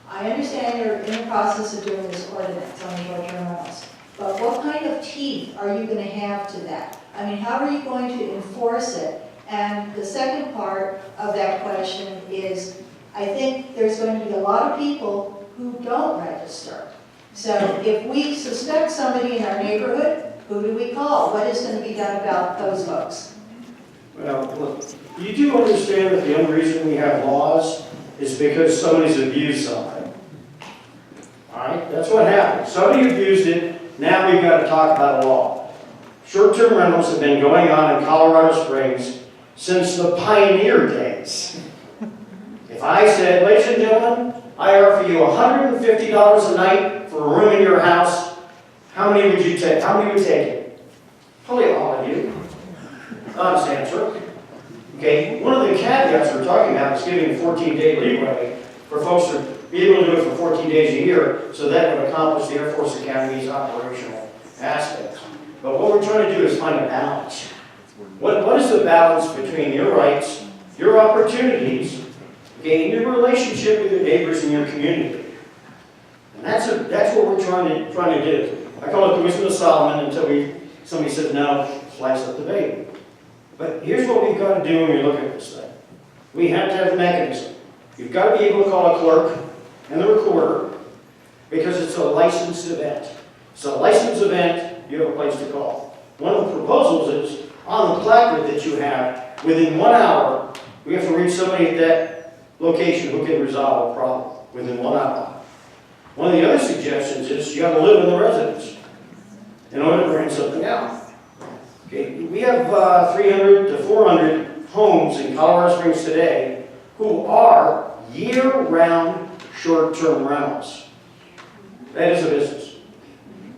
I understand you're in the process of doing this ordinance on short-term rentals, but what kind of teeth are you going to have to that? I mean, how are you going to enforce it? And the second part of that question is, I think there's going to be a lot of people who don't register. So if we suspect somebody in our neighborhood, who do we call? What is going to be done about those folks? Well, look, you do understand that the only reason we have laws is because somebody's abused something. All right? That's what happened. Somebody abused it, now we've got to talk about a law. Short-term rentals have been going on in Colorado Springs since the pioneer days. If I said, ladies and gentlemen, I offer you $150 a night for a room in your house, how many would you take? How many would take it? Probably all of you. Honest answer. Okay, one of the caveats we're talking about is giving a 14-day leeway for folks to be able to do it for 14 days a year, so that would accomplish the Air Force Academy's operational aspects. But what we're trying to do is find a balance. What is the balance between your rights, your opportunities, okay, and your relationship with your neighbors in your community? And that's what we're trying to do. I call it the wisdom of Solomon until somebody says, no, slice up the baby. But here's what we've got to do when we look at this thing. We have to have a mechanism. You've got to be able to call a clerk and the recorder because it's a licensed event. It's a licensed event, you have a place to call. One of the proposals is on the placard that you have, within 1 hour, we have to reach somebody at that location who can resolve a problem within 1 hour. One of the other suggestions is you have to live in the residence in order to rent something out. Okay, we have 300 to 400 homes in Colorado Springs today who are year-round short-term rentals. That is a business.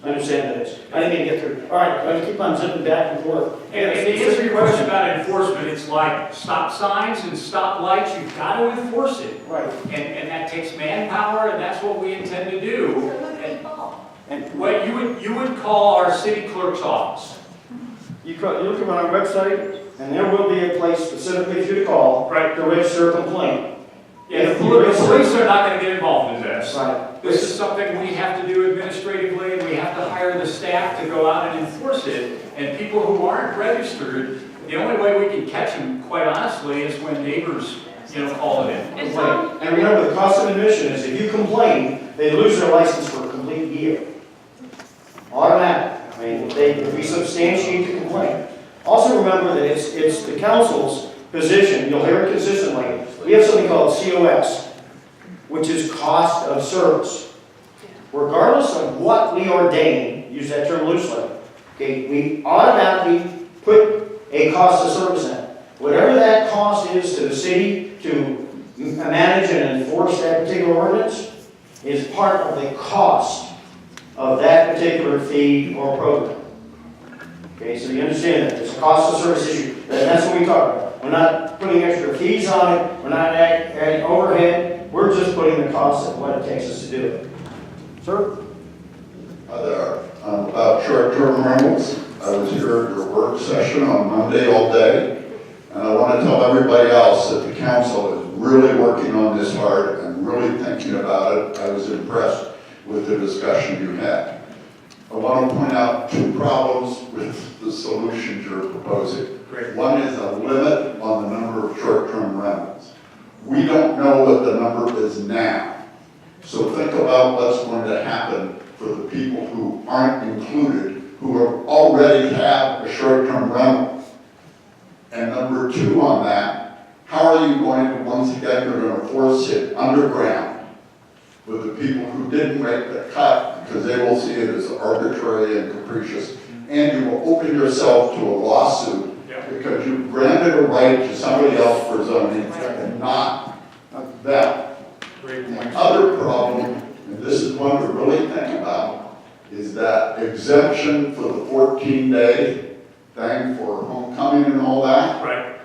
I understand that is. I didn't mean to get through. All right, I'm going to keep on zipping back and forth. And to answer your question about enforcement, it's like stop signs and stop lights, you've got to enforce it. Right. And that takes manpower, and that's what we intend to do. And what you would call our city clerk's office. You look on our website, and there will be a place specifically for you to call to register a complaint. Yeah, the police are not going to get involved in this. Right. This is something we have to do administratively, and we have to hire the staff to go out and enforce it. And people who aren't registered, the only way we can catch them, quite honestly, is when neighbors, call it in. And remember, the cost of admission is if you complain, they lose their license for a complete year. Automatic. I mean, if we substantiate the complaint. Also remember that it's the council's position, you'll hear it consistently, we have something called COS, which is cost of service. Regardless of what we ordain, use that term loosely, okay, we automatically put a cost of service in. Whatever that cost is to the city to manage and enforce that particular ordinance is part of the cost of that particular fee or program. Okay, so you understand that. It's a cost of service issue. That's what we talk about. We're not putting extra fees on it. We're not adding overhead. We're just putting the cost of what it takes us to do it. Sir? Hi there. About short-term rentals. I was here at your work session on Monday all day, and I want to tell everybody else that the council is really working on this hard and really thinking about it. I was impressed with the discussion you had. I want to point out two problems with the solutions you're proposing. Great. One is a limit on the number of short-term rentals. We don't know what the number is now. So think about what's going to happen for the people who aren't included, who already have a short-term rental. And number two on that, how are you going to, once again, you're going to force it underground with the people who didn't make the cut because they will see it as arbitrary and capricious. And you will open yourself to a lawsuit because you granted a right to somebody else for zoning and not them. The other problem, and this is one to really think about, is that exemption for the 14-day thing for homecoming and all that, Right.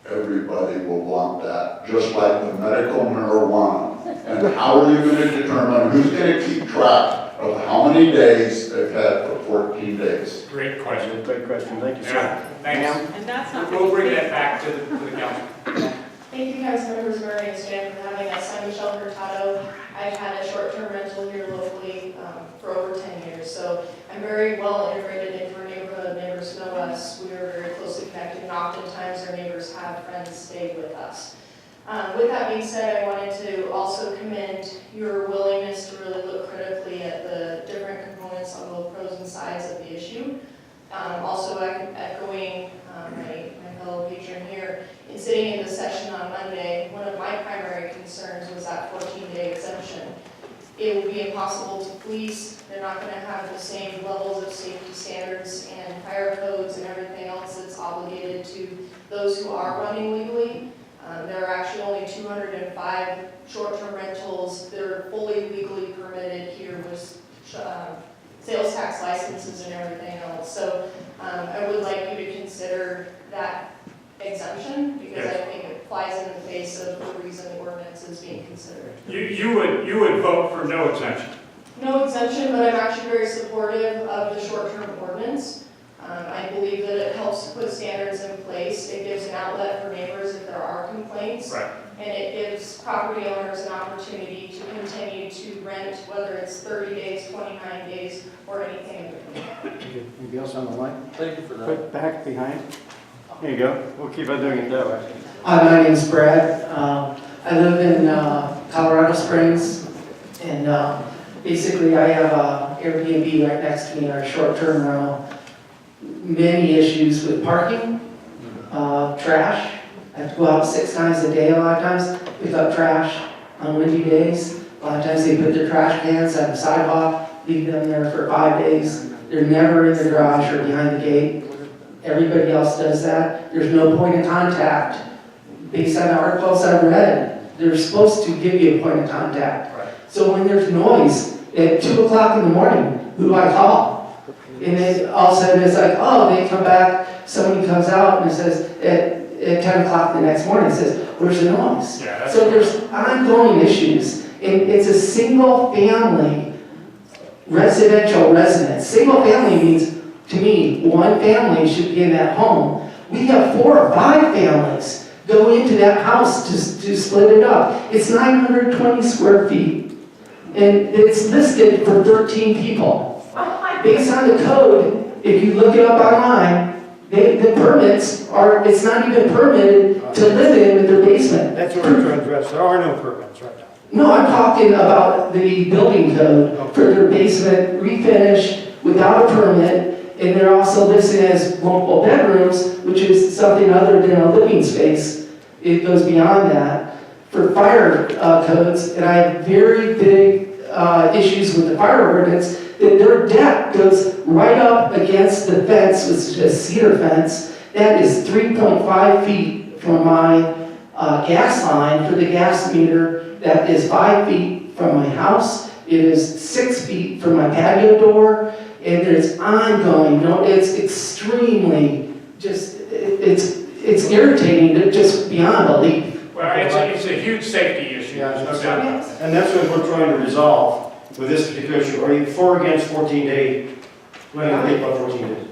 everybody will want that, just like the medical marijuana. And how are you going to determine who's going to keep track of how many days they've had for 14 days? Great question. Great question, thank you, sir. Yeah, thanks. And that's not. We'll bring that back to the council. Thank you, council members Murray and Strand, for having us. I'm Michelle Hurtado. I've had a short-term rental here locally for over 10 years, so I'm very well integrated into our neighborhood. Neighbors know us. We are very closely connected, and oftentimes our neighbors have friends stay with us. With that being said, I wanted to also commend your willingness to really look critically at the different components on both pros and sides of the issue. Also echoing my fellow patron here, in sitting in the session on Monday, one of my primary concerns was that 14-day exemption. It will be impossible to police. They're not going to have the same levels of safety standards and fire codes and everything else that's obligated to those who are running legally. There are actually only 205 short-term rentals that are fully legally permitted here with sales tax licenses and everything else. So I would like you to consider that exemption, because I think it flies in the face of the reason the ordinance is being considered. You would vote for no exemption? No exemption, but I'm actually very supportive of the short-term ordinance. I believe that it helps put standards in place. It gives an outlet for neighbors if there are complaints. Right. And it gives property owners an opportunity to continue to rent, whether it's 30 days, 29 days, or anything in between. Anybody else on the line? Thank you for that. Quick back, behind. There you go. We'll keep on doing it that way. Hi, my name's Brad. I live in Colorado Springs, and basically I have a Air BNB right next to me in our short-term rental. Many issues with parking, trash. I have to go out 6 times a day a lot of times, pick up trash on windy days. A lot of times they put their trash cans on the sidewalk, leave them there for 5 days. They're never in the garage or behind the gate. Everybody else does that. There's no point of contact. Based on the articles I've read, they're supposed to give you a point of contact. Right. So when there's noise at 2 o'clock in the morning, who do I call? And then all of a sudden it's like, oh, they come back, somebody comes out and it says, at 10 o'clock the next morning, it says, where's the noise? Yeah, So there's ongoing issues. And it's a single family residential residence. Single family means, to me, one family should be in that home. We have 4 or 5 families go into that house to split it up. It's 920 square feet. And it's listed for 13 people. Based on the code, if you look it up online, the permits are, it's not even permitted to live in with their basement. That's what we're trying to address. There are no permits right now. No, I'm talking about the building code for their basement refinished without a permit, and they're also listed as multiple bedrooms, which is something other than a living space. It goes beyond that. For fire codes, and I have very big issues with the fire ordinance, that their deck goes right up against the fence, which is a cedar fence. That is 3.5 feet from my gas line for the gas meter. That is 5 feet from my house. It is 6 feet from my patio door. And there's ongoing, it's extremely, just, it's irritating, just beyond belief. Well, it's a huge safety issue. Yeah, there's no doubt about that. and that's what we're trying to resolve with this particular issue. Are you for or against 14-day, letting people have 14 days?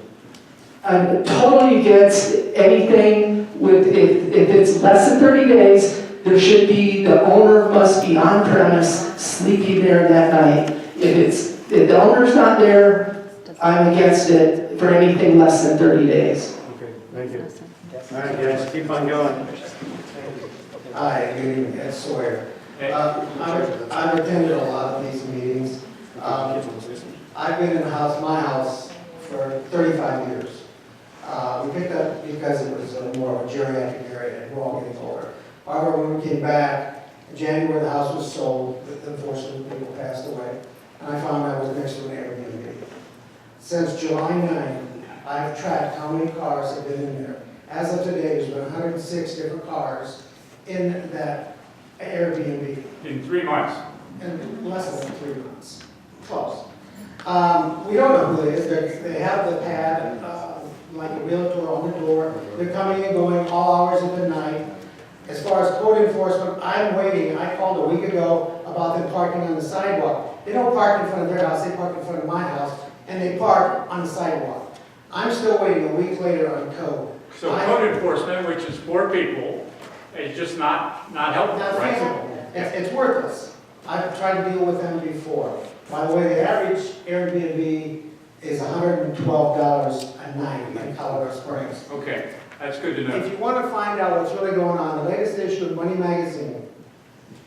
I'm totally against anything with, if it's less than 30 days, there should be, the owner must be on premise, sleeping there that night. If the owner's not there, I'm against it for anything less than 30 days. Okay, thank you. All right, guys, keep on going. Hi, good evening, Ed Sawyer. I've attended a lot of these meetings. I've been in my house for 35 years. We picked up because it was more of a geriatric area, and we're all getting older. However, when we came back, in January the house was sold, unfortunately people passed away, and I found I was next to an Airbnb. Since July 9th, I've tracked how many cars have been in there. As of today, there's been 106 different cars in that Airbnb. In 3 months. In less than 3 months. Close. We don't know who it is. They have the pad like a realtor on the door. They're coming and going all hours of the night. As far as code enforcement, I'm waiting. I called a week ago about them parking on the sidewalk. They don't park in front of their house, they park in front of my house, and they park on the sidewalk. I'm still waiting a week later on code. So code enforcement, which is for people, is just not helpful, Not right? feasible. It's worthless. I've tried to deal with them before. By the way, the average Air BNB is $112 a night in Colorado Springs. Okay, that's good to know. If you want to find out what's really going on, the latest issue of Money Magazine,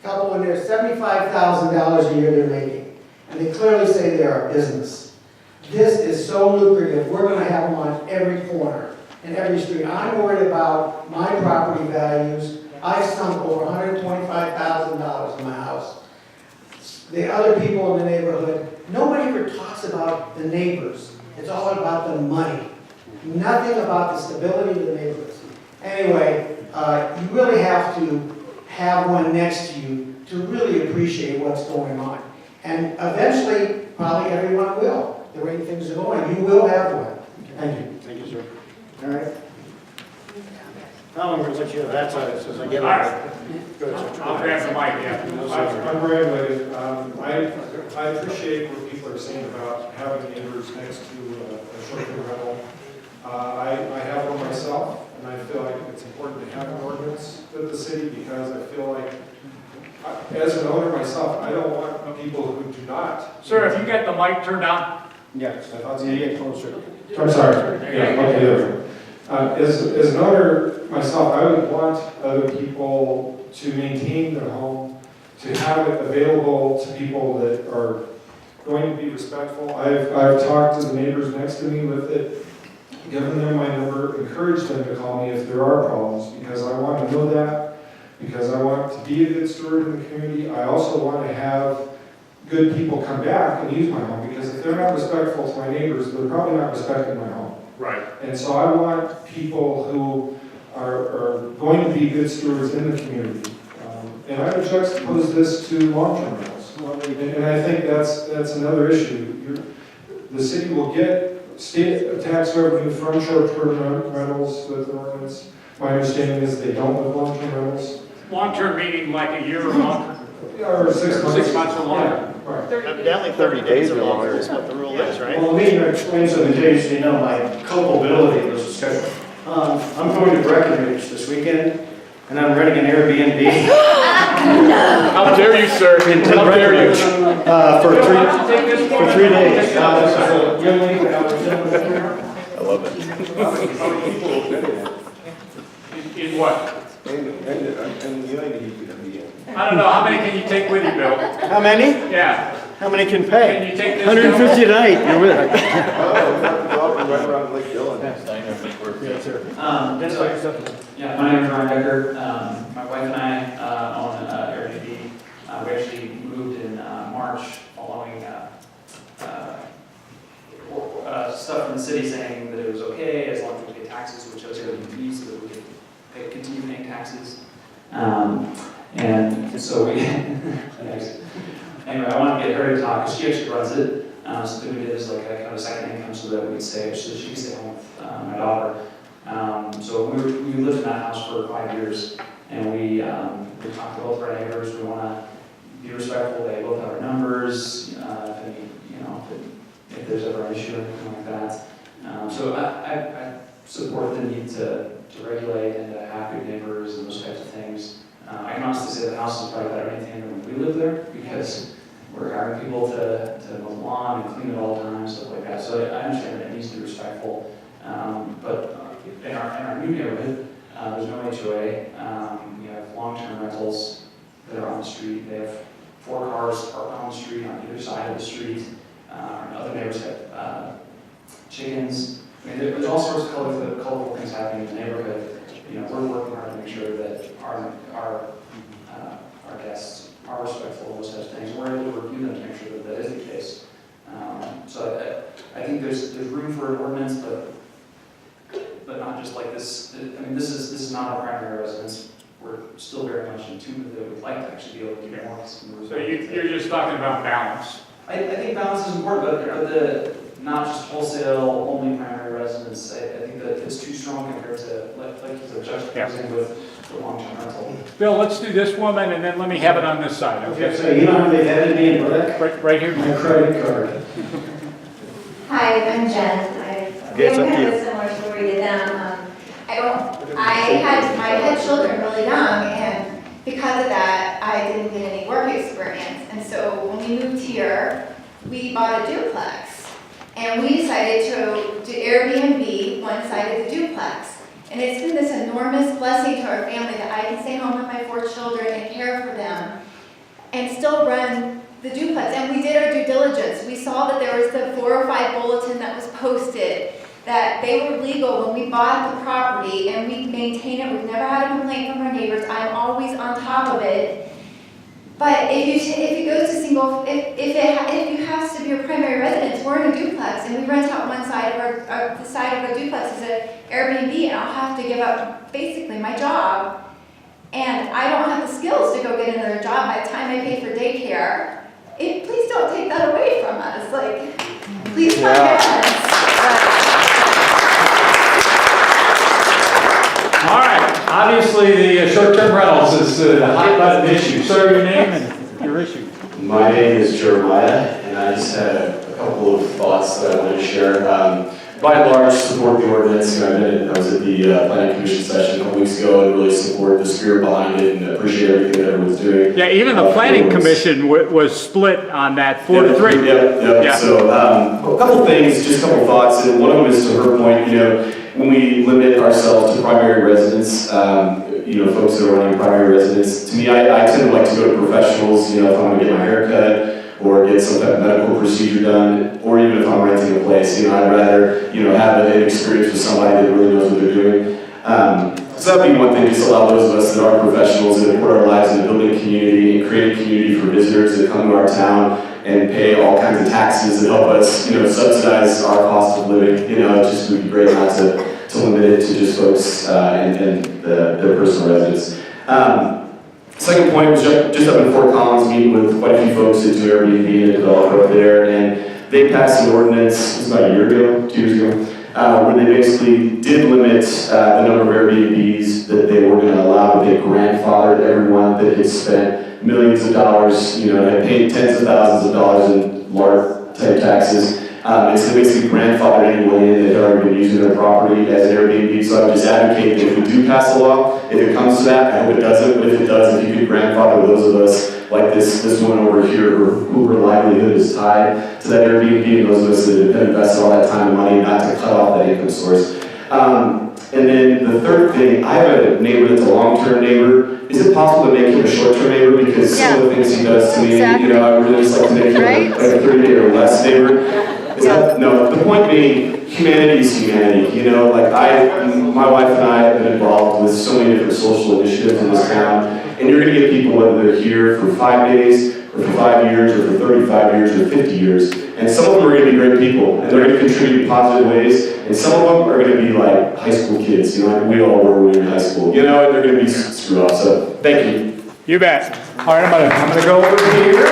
couple in there, $75,000 a year they're making. And they clearly say they're a business. This is so lucrative, we're going to have them on every corner and every street. I'm worried about my property values. I've sunk over $125,000 in my house. The other people in the neighborhood, nobody ever talks about the neighbors. It's all about the money. Nothing about the stability of the neighborhoods. Anyway, you really have to have one next to you to really appreciate what's going on. And eventually, probably everyone will. The way things are going, you will have one. Thank you. Thank you, sir. All right. Now I'm going to let you have that side as I get All right. Go ahead, sir. I'll grab the mic, yeah. I'm Brad Wiggett. I appreciate what people are saying about having neighbors next to a short-term rental. I have one myself, and I feel like it's important to have an ordinance with the city because I feel like, as an owner myself, I don't want people who do not. Sir, have you got the mic turned on? Yes, I thought you get closer. I'm sorry. Yeah, okay, there we go. As an owner myself, I would want other people to maintain their home, to have it available to people that are going to be respectful. I've talked to the neighbors next to me with it, given them my number, encouraged them to call me if there are problems, because I want to know that, because I want to be a good steward in the community. I also want to have good people come back and use my home, because if they're not respectful to my neighbors, they're probably not respecting my home. Right. And so I want people who are going to be good stewards in the community. And I would juxtapose this to long-term rentals. And I think that's another issue. The city will get state tax revenue from short-term rentals with the ordinance. My understanding is they don't with long-term rentals. Long-term meaning like a year or longer? Or 6 months. 6 months or longer. Yeah, right. Evidently 30 days or longer is what the rule is, right? Well, let me explain something to you so you know my culpability in this discussion. I'm going to Breckenridge this weekend, and I'm renting an Air BNB. How dare you, sir? How dare you? For 3 days. I love it. In what? I don't know, how many can you take with you, Bill? How many? Yeah. How many can pay? Can you take this? 150 a night, you're with it. Yeah, my name is Ryan Decker. My wife and I own Air BNB. We actually moved in March following stuff from the city saying that it was okay as long as we pay taxes, which I was going to be so that we could continue paying taxes. And so we, anyway, I wanted to get her to talk because she actually runs it. So then we did this like a kind of second income so that we could stay, so she could stay home with my daughter. So we lived in that house for 5 years, and we talked to both of our neighbors. We want to be respectful. They both have our numbers. If there's ever an issue or anything like that. So I support the need to regulate and to have good neighbors and those types of things. I can honestly say the house is probably better maintained than when we lived there because we're hiring people to mow the lawn and clean it all the time, stuff like that. So I understand that it needs to be respectful. But in our new neighborhood, there's no HOA. We have long-term rentals that are on the street. They have 4 cars parked on the street on either side of the street. Other neighbors have chickens. I mean, there's all sorts of colorful things happening in the neighborhood. We're working hard to make sure that our guests are respectful of those types of things. We're able to review them to make sure that that is the case. So I think there's room for an ordinance, but not just like this. I mean, this is not our primary residence. We're still very much in tune with it. We'd like to actually be able to do more. So you're just talking about balance. I think balance is important, but not just wholesale only primary residence. I think that or to, like you said, juxtaposing with the long-term rental. Bill, let's do this woman, and then let me have it on this side, okay? So you know how they added me in Brick? Right here. My credit card. Hi, I'm Jen. We have kind of a similar story to them. I had children really young, and because of that, I didn't get any work experience. And so when we moved here, we bought a duplex. And we decided to do Airbnb one side of the duplex. And it's been this enormous blessing to our family that I can stay home with my 4 children and care for them and still run the duplex. And we did our due diligence. We saw that there was the 405 bulletin that was posted, that they were legal when we bought the property, and we maintain it. We've never had a complaint from our neighbors. I'm always on top of it. But if it goes to single, if it has to be your primary residence, we're in a duplex, and we rent out one side of the side of our duplex as an Airbnb, and I'll have to give up basically my job, and I don't have the skills to go get another job by the time I pay for daycare. Please don't take that away from us. Like, please come get us. All right, obviously the short-term rentals is the hot button issue. Sir, your name and your issue. My name is Jeremiah, and I just had a couple of thoughts that I wanted to share. By and large, support the ordinance. I was at the Planning Commission session a couple weeks ago and really support the spirit behind it and appreciate everything that everyone's doing. Yeah, even the Planning Commission was split on that 4-3. Yep. Yeah. So a couple things, just a couple thoughts, and one of them is to her point, when we limit ourselves to primary residence, folks that are running primary residence, to me, I tend to like to go to professionals, if I'm gonna get my hair cut, or get some type of medical procedure done, or even if I'm renting a place, I'd rather, have an experience with somebody that really knows what they're doing. So that'd be one thing, just allow those of us that are professionals that put our lives into building a community and create a community for visitors that come to our town and pay all kinds of taxes that help us, subsidize our cost of living. It just would be great not to limit it to just folks and their personal residence. Second point was just up in Fort Collins, meeting with quite a few folks that do Airbnb and a developer up there, and they passed an ordinance, it was about a year ago, 2 years ago, where they basically did limit the number of Airbnbs that they were going to allow, but they grandfathered everyone that had spent millions of dollars, had paid tens of thousands of dollars in large type taxes. And so they basically grandfathered anyone in that had already been using their property as an Airbnb. So I would just advocate that if we do pass a law, if it comes to that, I hope it doesn't, but if it does, if you could grandfather those of us like this woman over here who her livelihood is tied to that Airbnb, and those of us that have invested all that time and money not to cut off that income source. And then the third thing, I have a neighbor that's a long-term neighbor. Is it possible to make him a short-term neighbor? Because some of the things he does to me, I would really just like to make him like a 30-day or less neighbor. No, the point being, humanity is humanity. My wife and I have been involved with so many different social initiatives in this town, and you're going to get people, whether they're here for 5 days, or for 5 years, or for 35 years, or 50 years, and some of them are going to be great people, and they're going to contribute in positive ways, and some of them are going to be like high school kids, like we all were when we were in high school, and they're going to be screwed off. So, thank you. You bet. All right, I'm gonna go over here.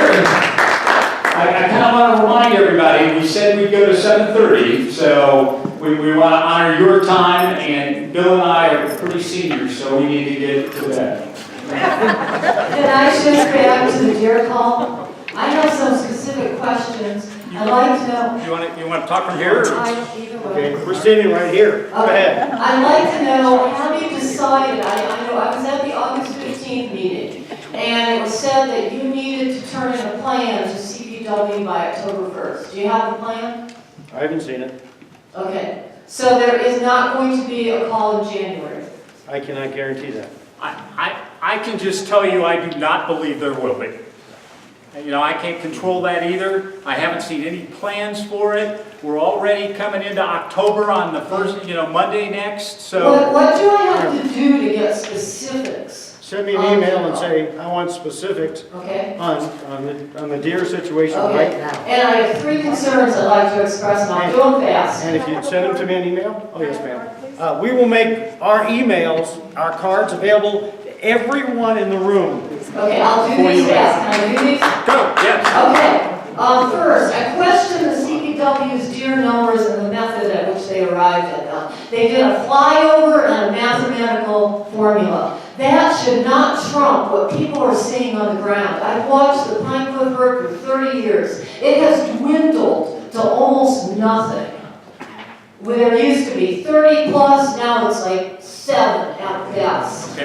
I kind of want to remind everybody, we said we'd go to 7:30, so we want to honor your time, and Bill and I are pretty seniors, so we need to get to bed. Can I just react to the deer call? I have some specific questions. I'd like to know. You want to talk from here? Okay, we're standing right here. Go ahead. I'd like to know, have you decided, I know I was at the August 15th meeting, and it was said that you needed to turn in a plan to CPW by October 1st. Do you have the plan? I haven't seen it. Okay, so there is not going to be a call in January? I cannot guarantee that. I can just tell you I do not believe there will be. I can't control that either. I haven't seen any plans for it. We're already coming into October on the first, Monday next, so. What do I have to do to get specifics? Send me an email and say, I want specifics on the deer situation right now. And I have 3 concerns I'd like to express, and I'll do them fast. And if you send them to me an email, oh yes ma'am. We will make our emails, our cards available to everyone in the room. Okay, I'll do these fast. Can I do these? Go, yes. Okay, first, I question the DPW's deer numbers and the method at which they arrived at them. They did a flyover and a mathematical formula. That should not trump what people are seeing on the ground. I've watched the Pine Cliff herd for 30 years. It has dwindled to almost nothing. Where there used to be 30 plus, now it's like 7 at best.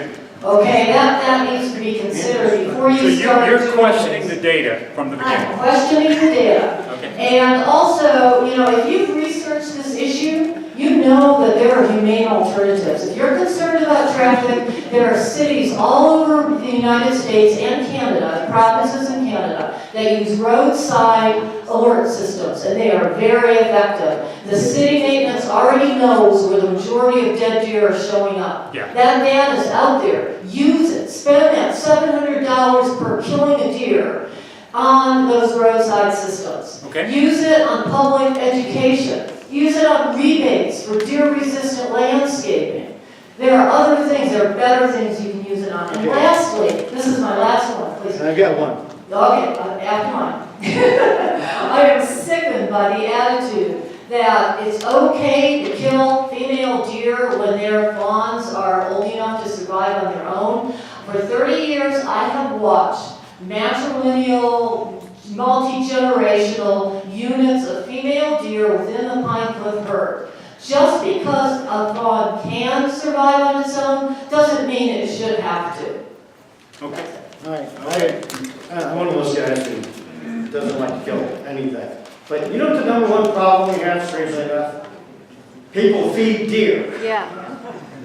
Okay, that needs to be considered before you start. You're questioning the data from the beginning. I'm questioning the data. Okay. And also, you know, if you've researched this issue, you know that there are humane alternatives. If you're concerned about traffic, there are cities all over the United States and Canada, provinces in Canada, that use roadside alert systems, and they are very effective. The city maintenance already knows where the majority of dead deer are showing up. Yeah. That data is out there. Use it. Spend that $700 per killing a deer on those roadside systems. Okay. Use it on public education. Use it on rebates for deer-resistant landscaping. There are other things, there are better things you can use it on. And lastly, this is my last one, please. I got one. Okay, after mine. I am sickened by the attitude that it's okay to kill female deer when their fawns are old enough to survive on their own. For 30 years, I have watched matrilineal, multi-generational units of female deer within the Pine Cliff herd. Just because a fawn can survive on its own doesn't mean it should have to. Okay. All right, I'm one of those guys who doesn't like to kill anything. But you know what the number one problem we have, strangely enough? People feed deer. Yeah.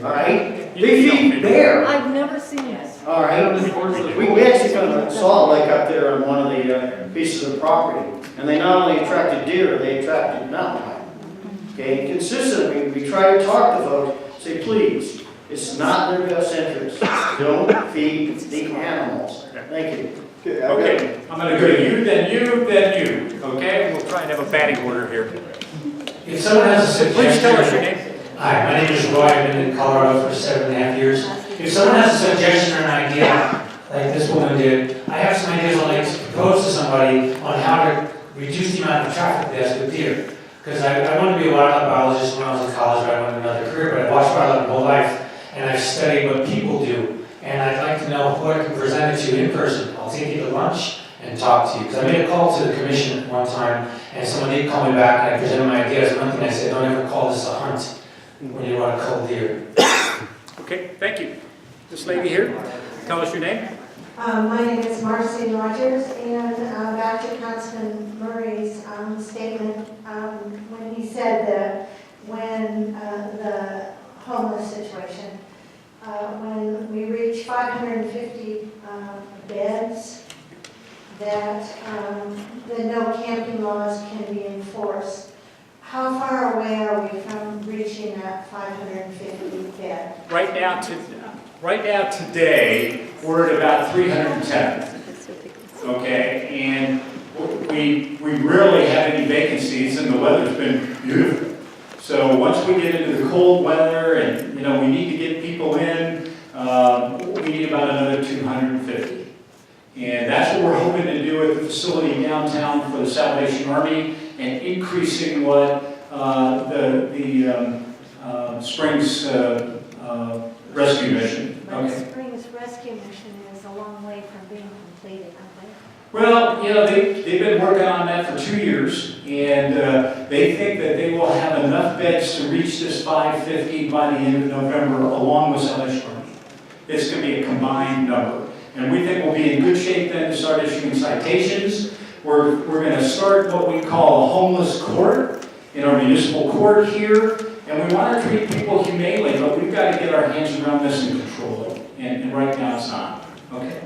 All right? They feed bear. I've never seen this. All right? We actually kind of saw a lake up there on one of the pieces of property. And they not only attracted deer, they attracted mountain lion. Okay? Consistently, we try to talk to folks, say, please, it's not in their best interest. Don't feed the animals. Thank you. Okay, I'm going to go to you, then you, then you. Okay, we'll try and have a batting order here. If someone has a suggestion. Please tell us your name. Hi, my name is Roy. I've been in Colorado for 7.5 years. If someone has a suggestion or an idea, like this woman did, I have some ideas I'd like to propose to somebody on how to reduce the amount of traffic deaths with deer. Because I wanted to be a wildlife biologist when I was in college, but I wanted another career, but I've watched wildlife my whole life, and I've studied what people do. And I'd like to know who I can present it to in person. I'll take you to lunch and talk to you. Because I made a call to the commission one time, and someone did call me back, and I presented my ideas. One thing I said, don't ever call this a hunt when you want to cull deer. Okay, thank you. This lady here, tell us your name. My name is Marcy Rogers, and back to Councilman Murray's statement, when he said that when the homeless situation, when we reach 550 beds, that the no camping laws can be enforced. How far away are we from reaching that 550 bed? Right now today, we're at about 310. Okay, and we rarely have any vacancies, and the weather's been beautiful. So once we get into the cold weather, and we need to get people in, we need about another 250. And that's what we're hoping to do at the facility downtown for the Salvation Army, and increasing what the Springs rescue mission. But the Springs rescue mission is a long way from being completed, aren't they? Well, they've been working on that for 2 years, and they think that they will have enough beds to reach this 550 by the end of November, along with Salvation Army. It's going to be a combined number. And we think we'll be in good shape then to start issuing citations. We're going to start what we call a homeless court in our municipal court here. And we want to treat people humanely, but we've got to get our hands around this and control it. And right now it's not. Okay?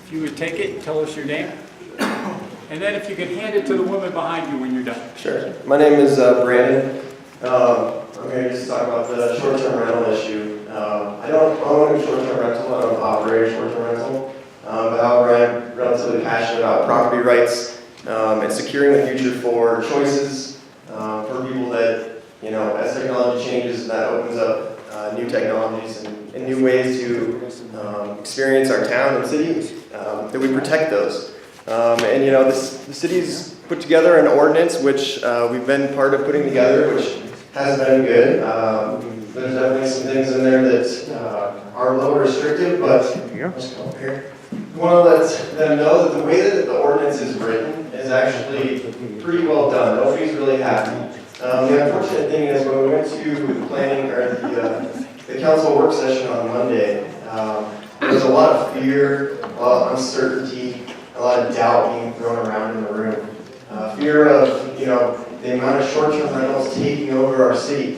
If you would take it and tell us your name. And then if you could hand it to the woman behind you when you're done. Sure. My name is Brandon. I'm here just to talk about the short-term rental issue. I don't own a short-term rental, I don't operate a short-term rental. But however, I'm relatively passionate about property rights and securing the future for choices for people that, as technology changes, that opens up new technologies and new ways to experience our town and city, that we protect those. The city's put together an ordinance, which we've been part of putting together, which has been good. There's definitely some things in there that are a little restrictive, but let's come up here. We want to let them know that the way that the ordinance is written is actually pretty well done. Nobody's really happy. The unfortunate thing is when we went to the planning or the council work session on Monday, there was a lot of fear, a lot of uncertainty, a lot of doubt being thrown around in the room. Fear of, the amount of short-term rentals taking over our city.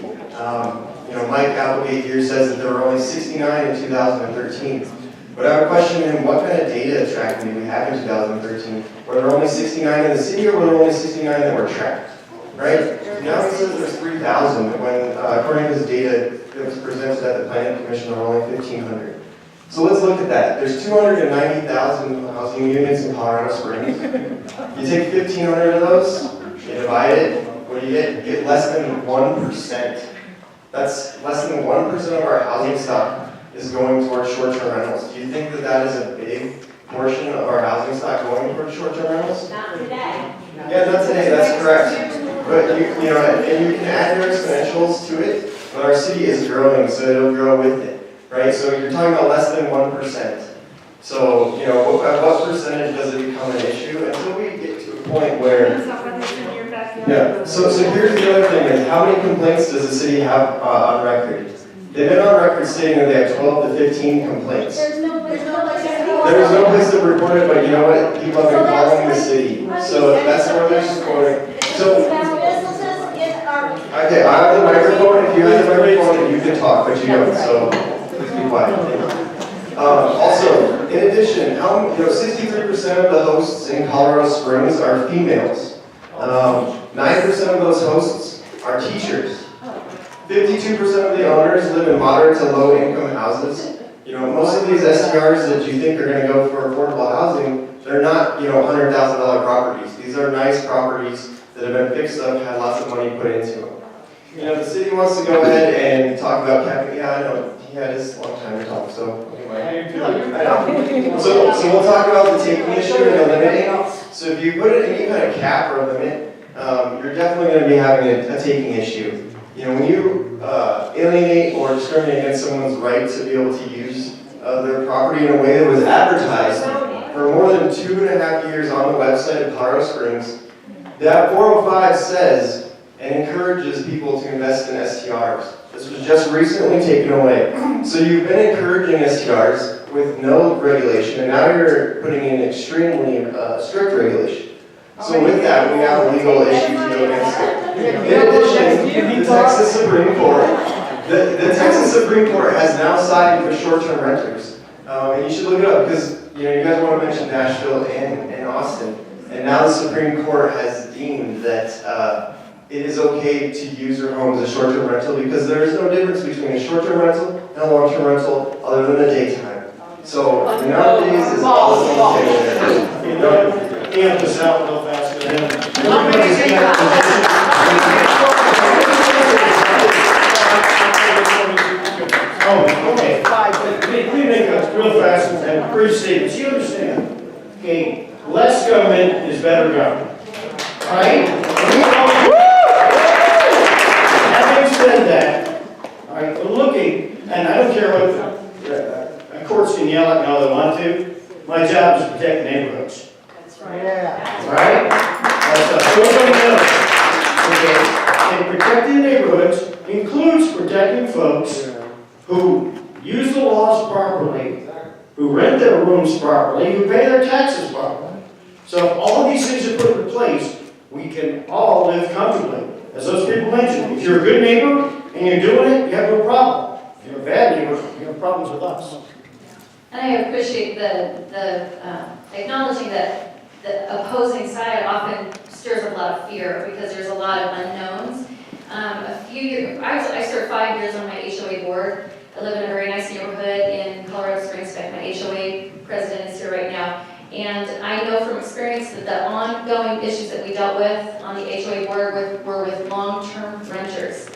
Mike Applegate here says that there were only 69 in 2013. But I would question him, what kind of data tracking did we have in 2013? Were there only 69 in the city, or were there only 69 that were tracked? Right? Now he says there's 3,000, when according to his data that was presented at the Planning Commission, there were only 1,500. So let's look at that. There's 290,000 housing units in Colorado Springs. You take 1,500 of those, you divide it, what do you get? You get less than 1%. That's less than 1% of our housing stock is going towards short-term rentals. Do you think that that is a big portion of our housing stock going towards short-term rentals? Not today. Yeah, not today, that's correct. But and you can add your exponentials to it, but our city is growing, so it'll grow with it, right? So you're talking about less than 1%. So, at what percentage does it become an issue until we get to a point where... Yeah, so here's the other thing is, how many complaints does the city have on record? They've been on record stating that they have 12 to 15 complaints. There's no place There's no place to report it, but you know what? People have been calling the city. So that's where they're supporting. So, okay, I have the microphone. If you have the microphone, you can talk, but you don't. So please be quiet. Also, in addition, 63% of the hosts in Colorado Springs are females. 9% of those hosts are teachers. 52% of the owners live in moderate to low income houses. Most of these STRs that you think are going to go for affordable housing, they're not, $100,000 properties. These are nice properties that have been fixed up, had lots of money put into them. The city wants to go ahead and talk about capping. Yeah, I know. He had his long time to talk, so anyway. I know. So we'll talk about the taking issue and eliminating. So if you put any kind of cap or limit, you're definitely going to be having a taking issue. When you alienate or discriminate against someone's right to be able to use their property in a way that was advertised for more than 2.5 years on the website of Colorado Springs, that 405 says and encourages people to invest in STRs. This was just recently taken away. So you've been encouraging STRs with no regulation, and now you're putting in extremely strict regulation. So with that, we have a legal issue to go against it. In addition, the Texas Supreme Court, the Texas Supreme Court has now sided with short-term renters. And you should look it up because you guys want to mention Nashville and Austin. And now the Supreme Court has deemed that it is okay to use your home as a short-term rental because there is no difference between a short-term rental and a long-term rental other than the daytime. So nowadays is all the same there. Amp this out real fast. Oh, okay. Let me make a real fast and brief statement. You understand? Okay, less government is better government. Right? Having said that, all right, we're looking, and I don't care what courts can yell at me all they want to. My job is to protect neighborhoods. Right? And protecting neighborhoods includes protecting folks who use the laws properly, who rent their rooms properly, who pay their taxes properly. So if all of these things are put into place, we can all live comfortably. As those people mentioned, if you're a good neighbor and you're doing it, you have no problem. If you're a bad neighbor, you have problems with us. And I appreciate the acknowledging that the opposing side often stirs up a lot of fear because there's a lot of unknowns. A few years, I served 5 years on my HOA board. I live in a very nice neighborhood in Colorado Springs. In fact, my HOA president is here right now. And I know from experience that the ongoing issues that we dealt with on the HOA board were with long-term renters.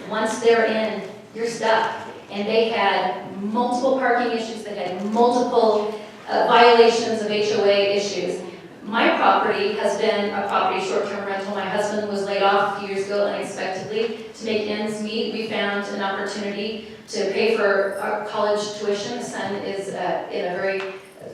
Once they're in, you're stuck. And they had multiple parking issues, they had multiple violations of HOA issues. My property has been a property short-term rental. My husband was laid off a few years ago unexpectedly. To make ends meet, we found an opportunity to pay for our college tuition. The son is in a very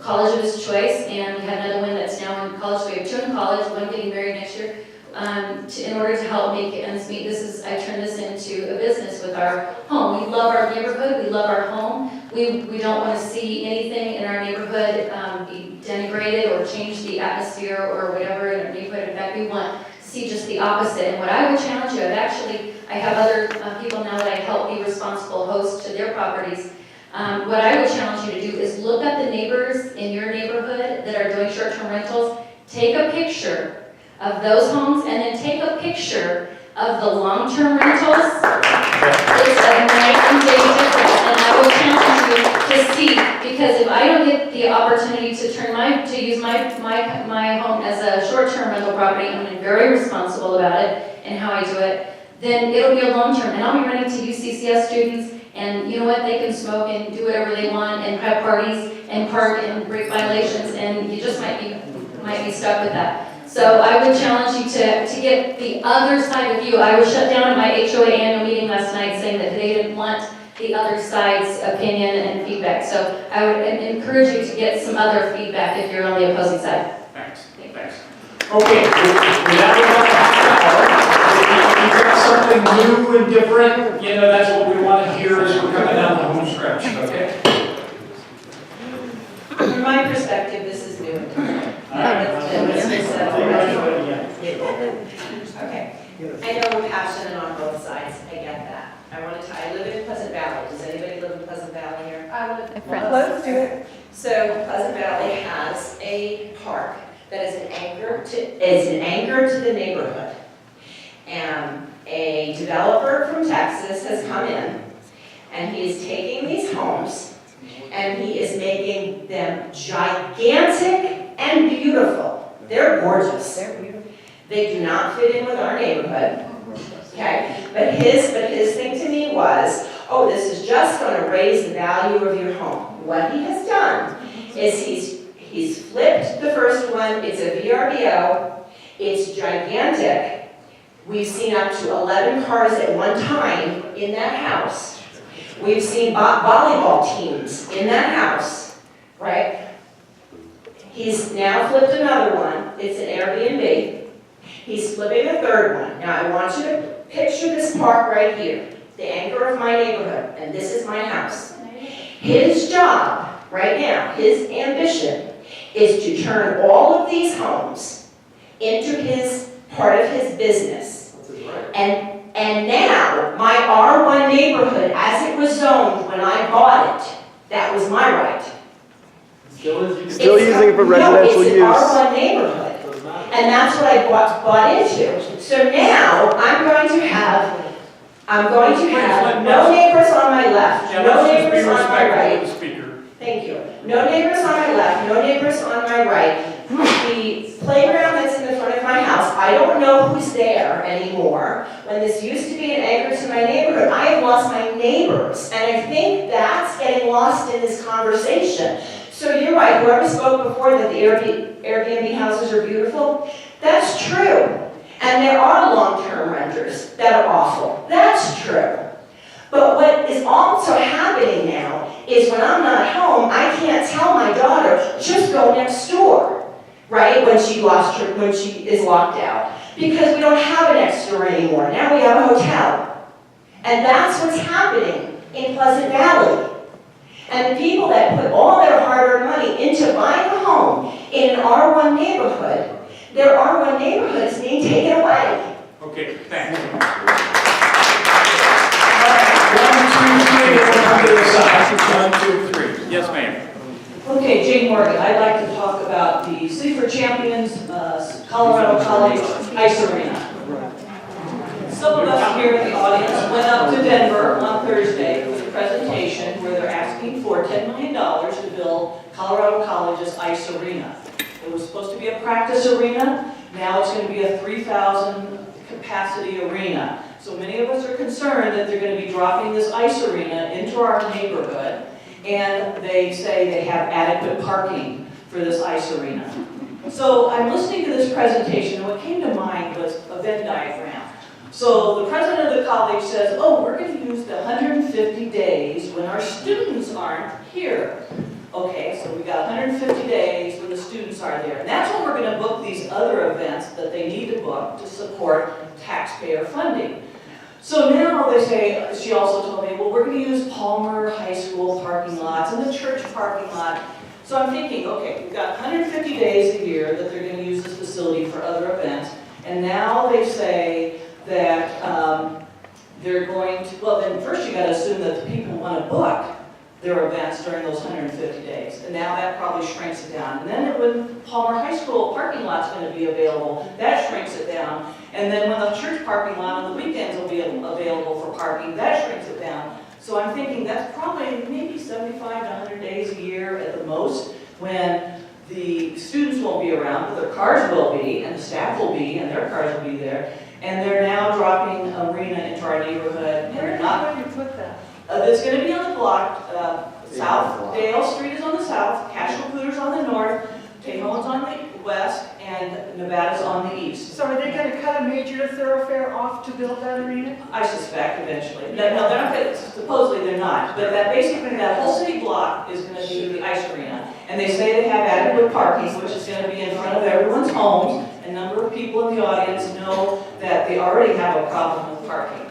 college of his choice, and we have another one that's now in college. So we have two in college, one getting married next year. In order to help make ends meet, I turned this into a business with our home. We love our neighborhood, we love our home. We don't want to see anything in our neighborhood be denigrated or change the atmosphere or whatever in our neighborhood. In fact, we want to see just the opposite. And what I would challenge you, I have other people now that I help be responsible hosts to their properties. What I would challenge you to do is look at the neighbors in your neighborhood that are doing short-term rentals, take a picture of those homes, and then take a picture of the long-term rentals. It's a night and day difference, and I will challenge you to see, because if I don't get the opportunity to use my home as a short-term rental property, I'm being very responsible about it and how I do it, then it'll be a long-term, and I'll be running to UCCS students, and you know what, they can smoke and do whatever they want and have parties and park and break violations, and you just might be stuck with that. So I would challenge you to get the other side of you. I was shut down at my HOA annual meeting last night saying that they didn't want the other side's opinion and feedback. So I would encourage you to get some other feedback if you're on the opposing side. Thanks. Okay, with that, we've got something new and different. You know, that's what we want to hear as we're coming down the home stretch, okay? From my perspective, this is new and different. Okay. I know we're passionate on both sides. I get that. I live in Pleasant Valley. Does anybody live in Pleasant Valley here? I live in Close to it. So Pleasant Valley has a park that is an anchor to the neighborhood. And a developer from Texas has come in, and he is taking these homes and he is making them gigantic and beautiful. They're gorgeous. They do not fit in with our neighborhood. Okay? But his thing to me was, oh, this is just going to raise the value of your home. What he has done is he's flipped the first one. It's a VRBO. It's gigantic. We've seen up to 11 cars at one time in that house. We've seen volleyball teams in that house, right? He's now flipped another one. It's an Air BNB. He's flipping a third one. Now I want you to picture this park right here, the anchor of my neighborhood, and this is my house. His job right now, his ambition, is to turn all of these homes into his part of his business. And now, my R1 neighborhood, as it was zoned when I bought it, that was my right. Still using it for residential use. No, it's an R1 neighborhood. And that's what I bought into. So now, I'm going to have no neighbors on my left, no neighbors on my right. Thank you. No neighbors on my left, no neighbors on my right. The playground that's in the front of my house, I don't know who's there anymore. When this used to be an anchor to my neighborhood, I have lost my neighbors. And I think that's getting lost in this conversation. So you're right, whoever spoke before that the Airbnb houses are beautiful, that's true. And there are long-term renters that are awful. That's true. But what is also happening now is when I'm not home, I can't tell my daughter, just go next door, right? When she is locked out. Because we don't have a next door anymore. Now we have a hotel. And that's what's happening in Pleasant Valley. And the people that put all their hard-earned money into buying a home in an R1 neighborhood, their R1 neighborhood is being taken away. Okay, thanks. One, two, three. Yes, ma'am. Okay, Jane Morgan, I'd like to talk about the Sleeper Champions Colorado College Ice Arena. Some of us here in the audience went up to Denver on Thursday with a presentation where they're asking for $10 million to build Colorado College's ice arena. It was supposed to be a practice arena. Now it's going to be a 3,000 capacity arena. So many of us are concerned that they're going to be dropping this ice arena into our neighborhood, and they say they have adequate parking for this ice arena. So I'm listening to this presentation, and what came to mind was a Venn diagram. So the president of the college says, oh, we're going to use the 150 days when our students aren't here. Okay, so we got 150 days when the students are there. And that's when we're going to book these other events that they need to book to support taxpayer funding. So now they say, she also told me, well, we're going to use Palmer High School parking lots and the church parking lot. So I'm thinking, okay, we've got 150 days a year that they're going to use this facility for other events. And now they say that they're going to, well, then first you got to assume that the people want to book their events during those 150 days. And now that probably shrinks it down. And then when Palmer High School parking lot's going to be available, that shrinks it down. And then when the church parking lot on the weekends will be available for parking, that shrinks it down. So I'm thinking that's probably maybe 75 to 100 days a year at the most when the students won't be around, but their cars will be, and the staff will be, and their cars will be there. And they're now dropping arena into our neighborhood. Where are you going to put that? It's going to be on the block. South Dale Street is on the south, Cashel Cooter's on the north, Townhall's on the west, and Nevada's on the east. So are they going to cut a major thoroughfare off to build that arena? I suspect eventually. No, they're not going to, supposedly they're not. But that basically, that whole city block is going to be the ice arena. And they say they have adequate parking, which is going to be in front of everyone's homes. A number of people in the audience know that they already have a problem with parking.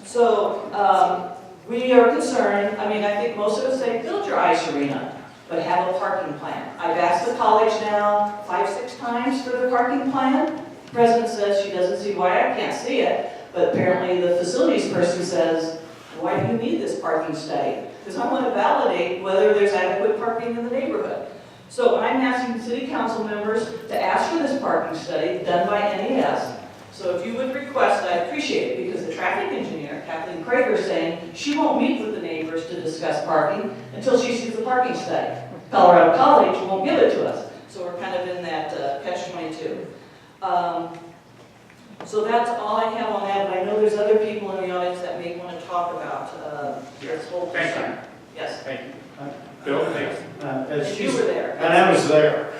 So we are concerned. I mean, I think most of us say, build your ice arena, but have a parking plan. I've asked the college now 5-6 times for the parking plan. The president says she doesn't see why. I can't see it. But apparently the facilities person says, why do you need this parking study? Because I want to validate whether there's adequate parking in the neighborhood. So I'm asking city council members to ask for this parking study done by NES. So if you would request, I'd appreciate it, because the traffic engineer, Kathleen Crager, is saying she won't meet with the neighbors to discuss parking until she sees the parking study. Colorado College won't give it to us. So we're kind of in that catch-22. So that's all I have on that, but I know there's other people in the audience that may want to talk about this whole thing. Thank you. Yes. Thank you. Bill, thanks. If you were there. And I was there.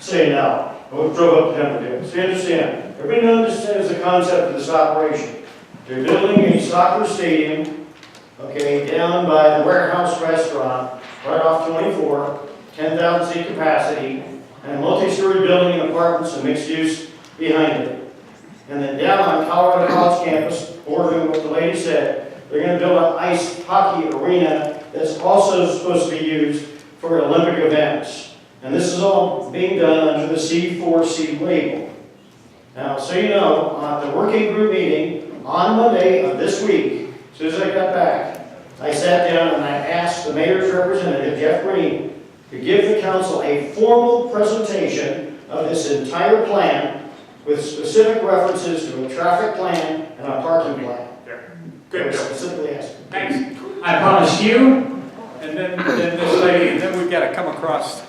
Say now, I drove up to Denver. So you understand, everybody understands the concept of this operation. They're building a soccer stadium, okay, down by the Warehouse Restaurant, right off 24, 10,000 seat capacity, and a multi-story building and apartments and mixed use behind it. And then down on Colorado College campus, bordering what the lady said, they're going to build an ice hockey arena that's also supposed to be used for Olympic events. And this is all being done under the C4C label. Now, so you know, on the working group meeting on Monday of this week, as soon as I got back, I sat down and I asked the mayor's representative, Jeff Green, to give the council a formal presentation of this entire plan with specific references to a traffic plan and a parking plan. Good. Specifically asked. Thanks. I promised you, and then this lady, and then we've got to come across.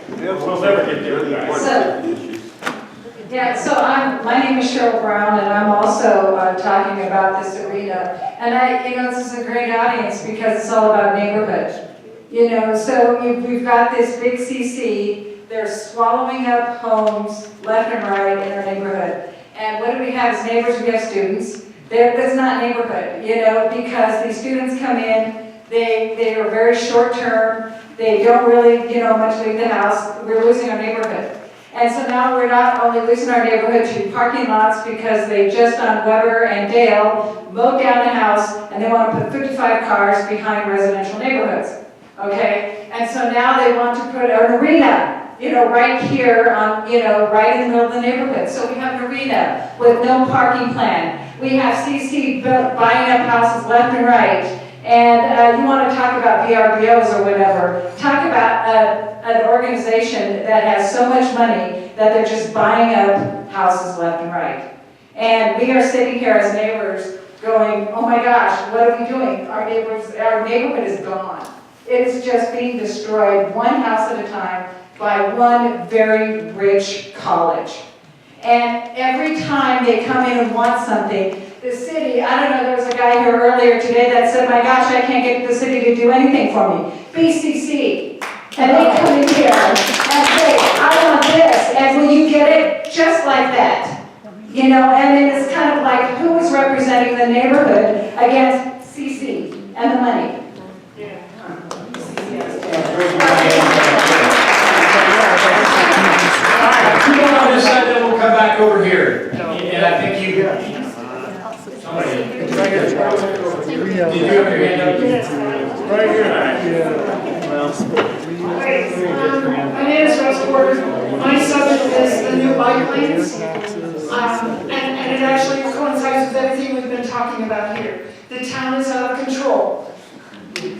We'll never get there, guys. Yeah, so my name is Cheryl Brown, and I'm also talking about this arena. And this is a great audience because it's all about neighborhood. So we've got this big CC, they're swallowing up homes left and right in our neighborhood. And what do we have as neighbors? We have students. That's not neighborhood, because these students come in, they are very short-term, they don't really, much leave the house. We're losing our neighborhood. And so now we're not only losing our neighborhood to parking lots because they just on Weber and Dale mowed down the house and they want to put 55 cars behind residential neighborhoods. Okay? And so now they want to put an arena, right here on, right in the middle of the neighborhood. So we have an arena with no parking plan. We have CC buying up houses left and right. And you want to talk about VRBOs or whatever. Talk about an organization that has so much money that they're just buying up houses left and right. And we are sitting here as neighbors going, oh my gosh, what are we doing? Our neighborhood is gone. It is just being destroyed one house at a time by one very rich college. And every time they come in and want something, the city, I don't know, there was a guy here earlier today that said, my gosh, I can't get the city to do anything for me. BCC. And they come in here and say, I want this, and will you get it? Just like that. You know, and then it's kind of like, who is representing the neighborhood against CC and the money? People on this side, then we'll come back over here. And I think you, somebody, did you have your hand up? Right here. My name is Russ Porter. My subject is the new bike lanes. And it actually coincides with everything we've been talking about here. The town is out of control.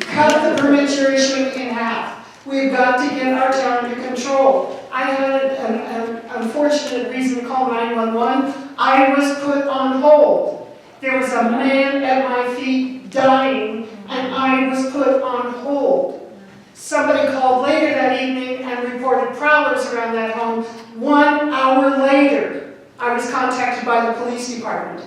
Cut the permits you're issuing in half. We've got to get our town under control. I had an unfortunate reason to call 911. I was put on hold. There was a man at my feet dying, and I was put on hold. Somebody called later that evening and reported prowlers around that home. 1 hour later, I was contacted by the police department.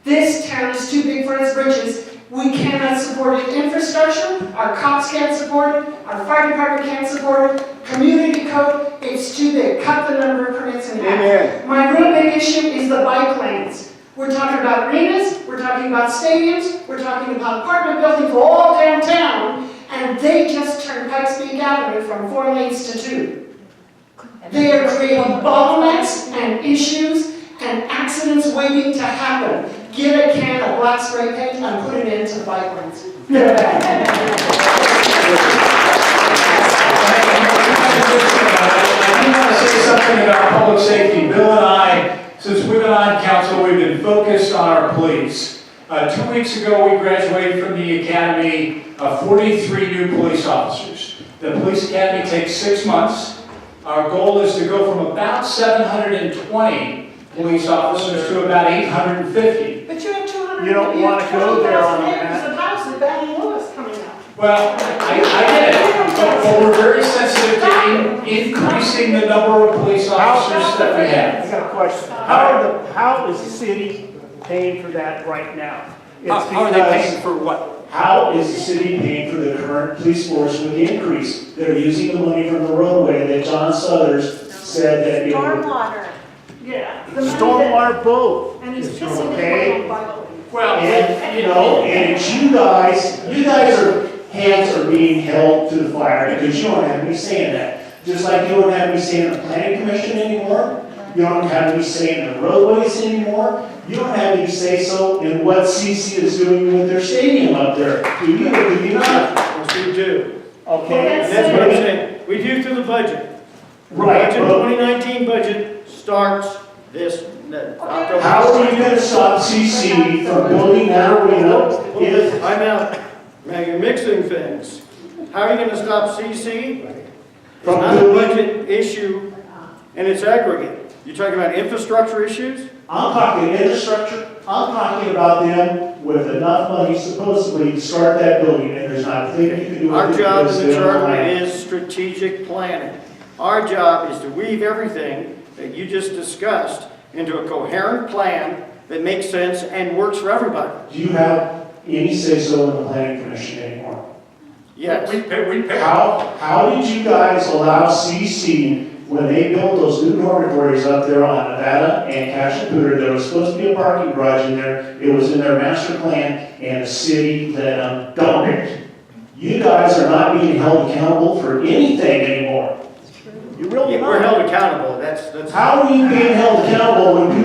This town is too big for its britches. We cannot support it. Infrastructure, our cops can't support it, our fire department can't support it, community code, it's too big. Cut the number of permits in half. Amen. My real big issue is the bike lanes. We're talking about arenas, we're talking about stadiums, we're talking about apartment buildings all downtown, and they just turned Pikes Peak Avenue from 4 lanes to 2. They are creating bottlenecks and issues and accidents waiting to happen. Get a can of black spray paint and put it into the bike lanes. I do want to say something about public safety. Bill and I, since we've been on council, we've been focused on our police. 2 weeks ago, we graduated from the academy 43 new police officers. The police academy takes 6 months. Our goal is to go from about 720 police officers to about 850. But you have 200. You don't want to go there on that. Of houses, Baton Lewis coming up. Well, I get it, but we're very sensitive to increasing the number of police officers that we have. I got a question. How is the city paying for that right now? How are they paying for what? How is the city paying for the current police force with the increase? They're using the money from the roadway that John Suthers said that it would. Stormwater. Yeah. Stormwater both. And he's pissing Okay. his way on bike. Well, And, you know, and it's you guys are, hands are being held to the fire because you don't have me saying that. Just like you don't have me saying the planning commission anymore, you don't have me saying the roadways anymore, you don't have me say so in what CC is doing with their stadium up there. Do you or do you not? Yes, we do. Okay, Well, and that's what I'm saying. We do through the budget. Right, The but 2019 budget starts October. how are you gonna stop CC from building that arena if I'm out. Now you're mixing things. How are you going to stop CC? It's From not a building- budget issue, and it's aggregate. You're talking about infrastructure issues? I'm talking infrastructure, I'm talking about them with enough money supposedly to start that building, and there's not a thing you can do with it. Our job because in they the don't charter like it. is strategic planning. Our job is to weave everything that you just discussed into a coherent plan that makes sense and works for everybody. Do you have any say-so in the planning commission anymore? Yes. We pay. How did you guys allow CC, when they built those new dormitories up there on Nevada and Cache, there was supposed to be a parking garage in there, it was in their master plan, and the city let them dump it. You guys are not being held accountable for anything anymore. You really We're held accountable. That's How are you being held accountable when you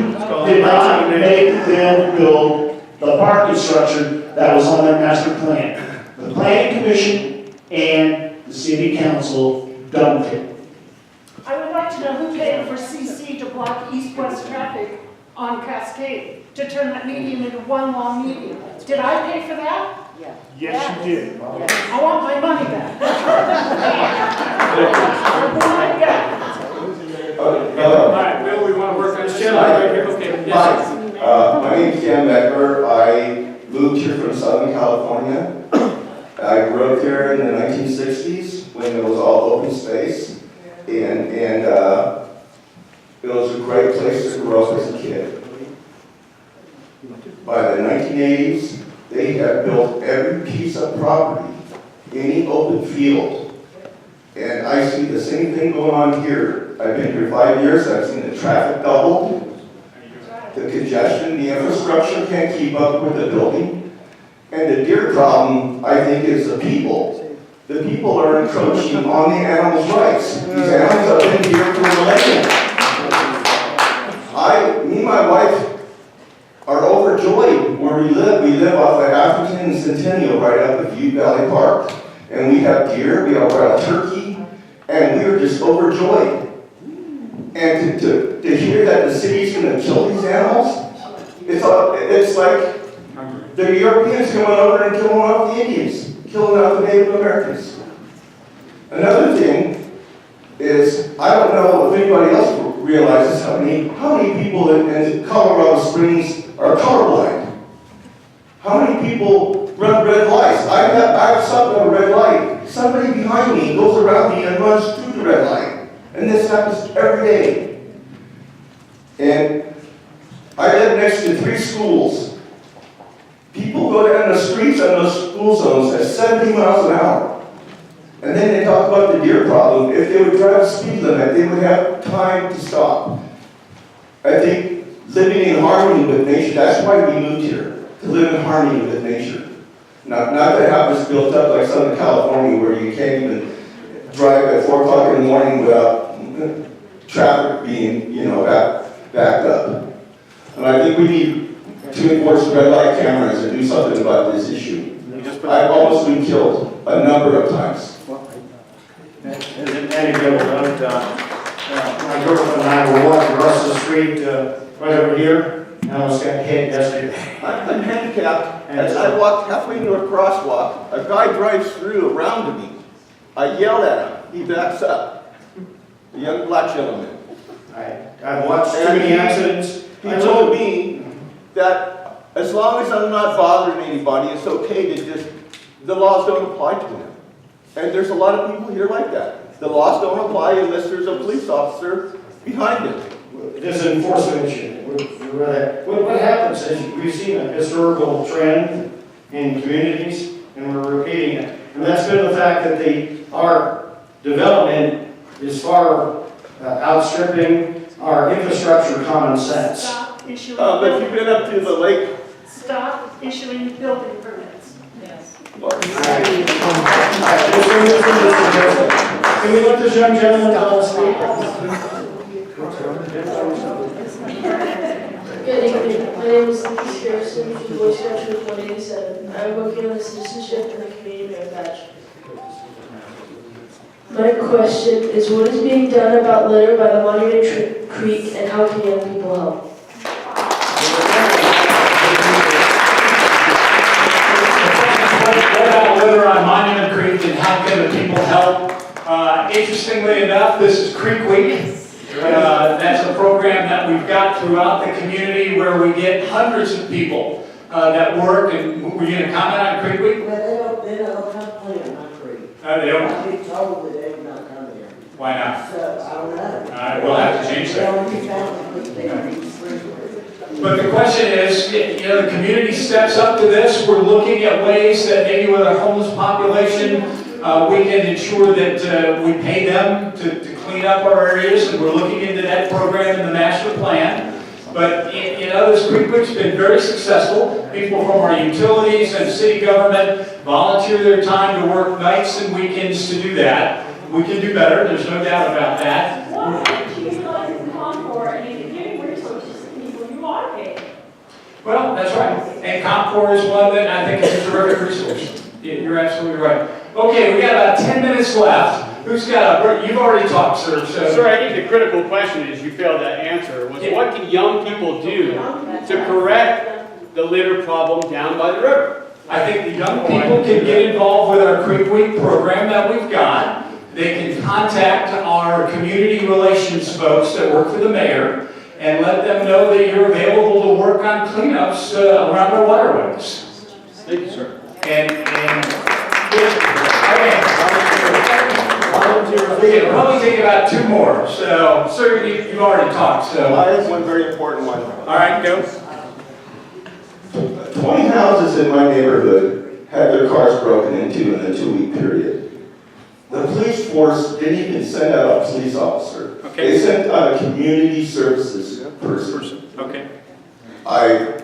did not make them build the parking structure that was on their master plan? The planning commission and the city council dumped it. I would like to know who paid for CC to block east-west traffic on Cascade, to turn that median into one long median. Did I pay for that? Yes, you did. I want my money back. All right, Bill, we want to work on this. Okay, yes. My name's Dan Becker. I moved here from Southern California. I grew up here in the 1960s when it was all open space, and it was a great place to grow up as a kid. By the 1980s, they had built every piece of property, any open field, And I see the same thing going on here. I've been here 5 years, I've seen the traffic double, the congestion, the infrastructure can't keep up with the building. And the deer problem, I think, is the people. The people are encroaching on the animals' rights. These animals have been here for millennia. Me and my wife are overjoyed where we live. We live off of Atherton and Centennial right up at View Valley Park. And we have deer, we have wild turkey, and we are just overjoyed. And to hear that the city's gonna kill these animals, it's like the Europeans coming over and killing off the Indians, killing off the Native Americans. Another thing is, I don't know if anybody else realizes how many people in Colorado Springs are colorblind. How many people run red lights? I've stopped at a red light. Somebody behind me goes around me and runs through the red light. And this happens every day. And I live next to 3 schools. People go down the streets on those school zones at 70 miles an hour. And then they talk about the deer problem. If they would drive a speed limit, they would have time to stop. I think living in harmony with nature, that's why we moved here, to live in harmony with nature. Not to have this built up like Southern California where you can't even drive at 4 o'clock in the morning without traffic being, backed up. And I think we need to enforce red light cameras and do something about this issue. I've almost been killed a number of times. As an anecdote, my girlfriend and I were walking across the street right over here, and I almost got hit yesterday. I'm handicapped, and I walked halfway into a crosswalk. A guy drives through around me. I yelled at him. He backs up. A young black gentleman. I've watched too many accidents. He told me that as long as I'm not bothering anybody, it's okay to just, the laws don't apply to him. And there's a lot of people here like that. The laws don't apply unless there's a police officer behind him. It is an enforcement issue. What happens is we've seen a historical trend in communities, and we're repeating it. And that's been the fact that our development is far outstripping our infrastructure common sense. Stop issuing But you've been up to the lake. Stop issuing building permits. Yes. Can we let this young gentleman speak? Good evening. My name is Lucas Harrison from Boy Scout Troop 187. I'm working on the citizenship and the community merit badge. My question is, what is being done about litter by the Monument Creek, and how can young people help? What about litter on Monument Creek, and how can the people help? Interestingly enough, this is Creek Week. That's a program that we've got throughout the community where we get hundreds of people that work. And were you going to comment on Creek Week? Well, they don't come clean on Creek. They don't? I've been told that they do not come here. Why not? So, I don't know. All right, we'll have to change that. But the question is, the community steps up to this. We're looking at ways that maybe with our homeless population, we can ensure that we pay them to clean up our areas, and we're looking into that program in the master plan. But this Creek Week's been very successful. People from our utilities and city government volunteer their time to work nights and weekends to do that. We can do better, there's no doubt about that. Well, you utilize the Concord and you're giving resources to people you are paying. Well, that's right. And ComCore is one that I think is a terrific resource. You're absolutely right. Okay, we got about 10 minutes left. Who's got you've already talked, sir. So. Sir, I think the critical question is you failed to answer was what can young people do to correct the litter problem down by the river? I think the young people can get involved with our Creek Week program that we've got. They can contact our community relations folks that work for the mayor and let them know that you're available to work on cleanups around our waterways. Thank you, sir. It'll probably take about 2 more. So, sir, you've already talked. So I have one very important one. All right, go. 20 houses in my neighborhood had their cars broken into in a 2-week period. The police force didn't even send out a police officer. Okay. They sent out a community services person. Okay.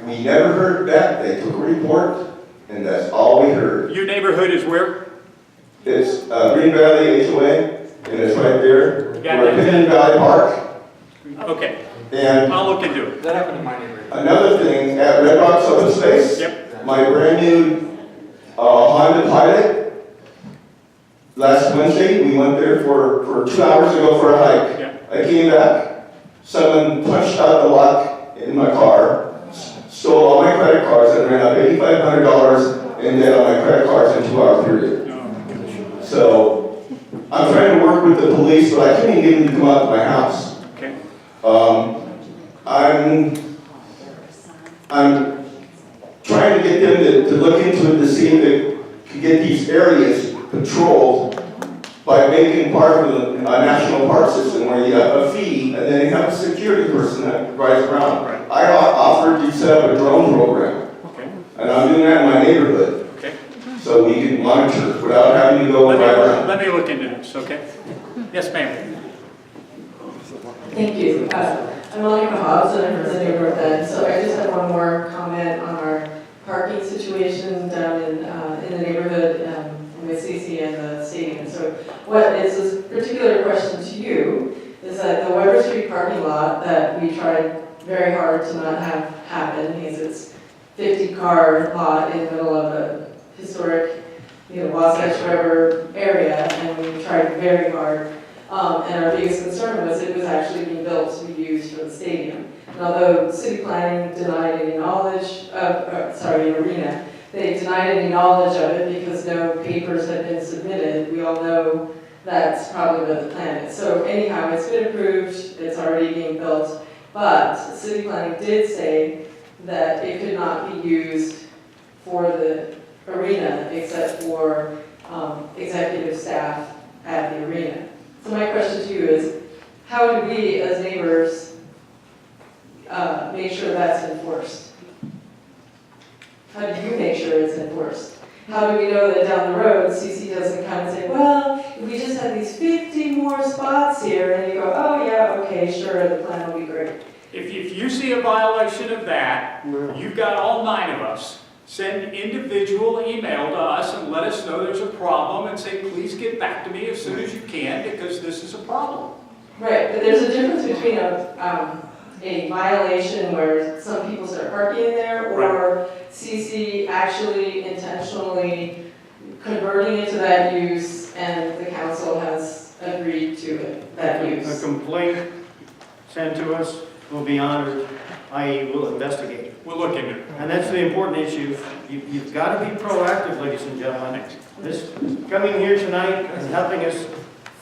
We never heard back. They took a report, and that's all we heard. Your neighborhood is where? It's Green Valley HOA, and it's right there. Got We're at that. Green Valley Park. Okay. And I'll look into it. That happened in my neighborhood. another thing, at Red Rocks Open Space, Yep. my brand new Honda Pilot, last Wednesday, we went there for 2 hours to go for a hike. Yeah. I came back, someone punched out the lock in my car, stole all my credit cards, and ran up $8,500 in debt on my credit cards in a 2-hour period. So, I'm trying to work with the police, but I can't even get them to come out to my house. Okay. I'm trying to get them to look into it to see if they can get these areas patrolled by making part of a national park system where you have a fee and then you have a security person that rides around. Right. I offered to set up a drone program, Okay. and I'm doing that in my neighborhood, Okay. so we can monitor without having to go and ride around. Let me look into this, okay? Yes, ma'am. Thank you. I'm Monica Hobbs, and I'm from the neighborhood, so I just have one more comment on our parking situation down in the neighborhood with CC and the stadium. So what is this particular question to you is that the Weber Street parking lot that we tried very hard to not have happen because it's 50-car lot in the middle of a historic, Wasatch Weber area, and we tried very hard. And our biggest concern was it was actually being built to be used for the stadium. And although city planning denied any knowledge of, arena, they denied any knowledge of it because no papers had been submitted. We all know that's probably what the plan is. So anyhow, it's been approved, it's already being built, but city planning did say that it could not be used for the arena except for executive staff at the arena. So my question to you is, how do we as neighbors make sure that's enforced? How do you make sure it's enforced? How do we know that down the road, CC doesn't come and say, well, if we just had these 50 more spots here, and you go, oh yeah, okay, sure, the plan will be great. If you see a violation of that, you've got all 9 of us. Send individual email to us and let us know there's a problem and say, please get back to me as soon as you can because this is a problem. Right, but there's a difference between a violation where some people start parking in there or CC actually intentionally converting it to that use and the council has agreed to it, that use. A complaint sent to us will be honored, i.e. we'll investigate. We'll look into it. And that's the important issue. You've got to be proactive, ladies and gentlemen. This coming here tonight and helping us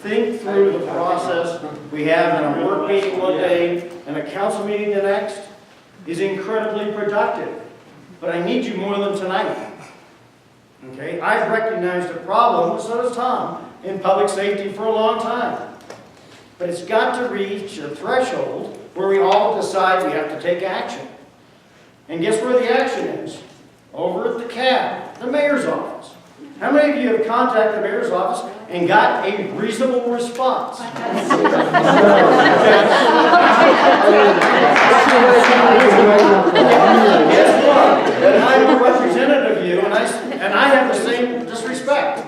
think through the process we have in a work meeting one day and a council meeting the next is incredibly productive. But I need you more than tonight. Okay? I've recognized a problem, so does Tom, in public safety for a long time. But it's got to reach a threshold where we all decide we have to take action. And guess where the action is? Over at the CAB, the mayor's office. How many of you have contacted the mayor's office and got a reasonable response? Guess what? And I'm a representative of you, and I have the same disrespect.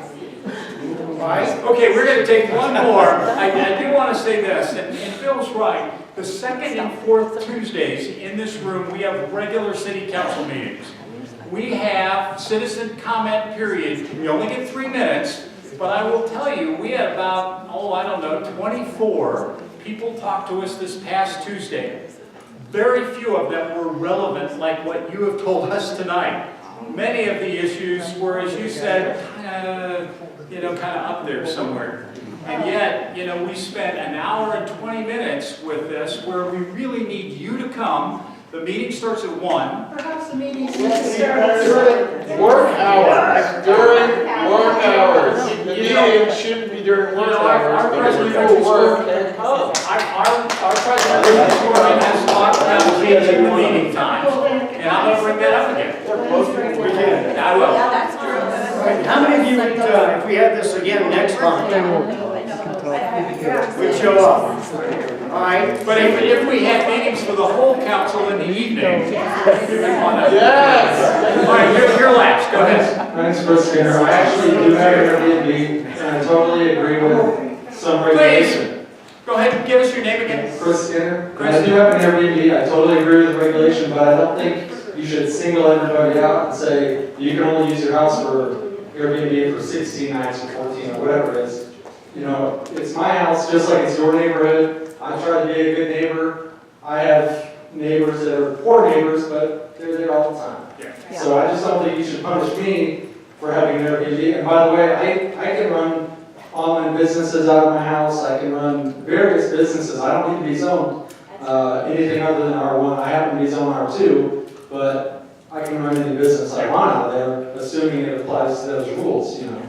Right? Okay, we're going to take one more. I do want to say this, and Phil's right. The second and fourth Tuesdays in this room, we have regular city council meetings. We have citizen comment period. We only get 3 minutes, but I will tell you, we had about, 24 people talk to us this past Tuesday. Very few of them were relevant like what you have told us tonight. Many of the issues were, as you said, kind of up there somewhere. And yet, we spent an hour and 20 minutes with this where we really need you to come. The meeting starts at 1. Perhaps the meeting During work hours. During work hours. The meeting shouldn't be during work hours. Our president People work and come. Our president has talked about changing the meeting time. And I'm going to bring that up again. We can. I will. Yeah, that's true. how many of you would, if we had this again next month, would show up? All right, But if we had meetings for the whole council in the evening, you would want to. Yes! All right, you're last, go ahead. My name's Chris Skinner. I actually do have an Airbnb, and I totally agree with some regulation. Go ahead and give us your name again. Chris Skinner. And I do have an Airbnb. I totally agree with the regulation, but I don't think you should single everybody out and say you can only use your house for Airbnb for 16 nights or 14 or whatever it is. You know, it's my house just like it's your neighborhood. I try to be a good neighbor. I have neighbors that are poor neighbors, but they're there all the time. Yeah. So I just don't think you should punish me for having an Airbnb. And by the way, I can run online businesses out of my house. I can run various businesses. I don't need to be zoned anything other than R1. I happen to be zoned R2, but I can run any business I want out of there, assuming it applies to those rules, you know.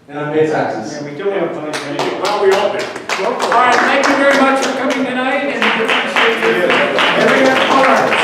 And I pay taxes. And we don't have punish anything. Well, we all do. All right, thank you very much for coming tonight, and we appreciate you.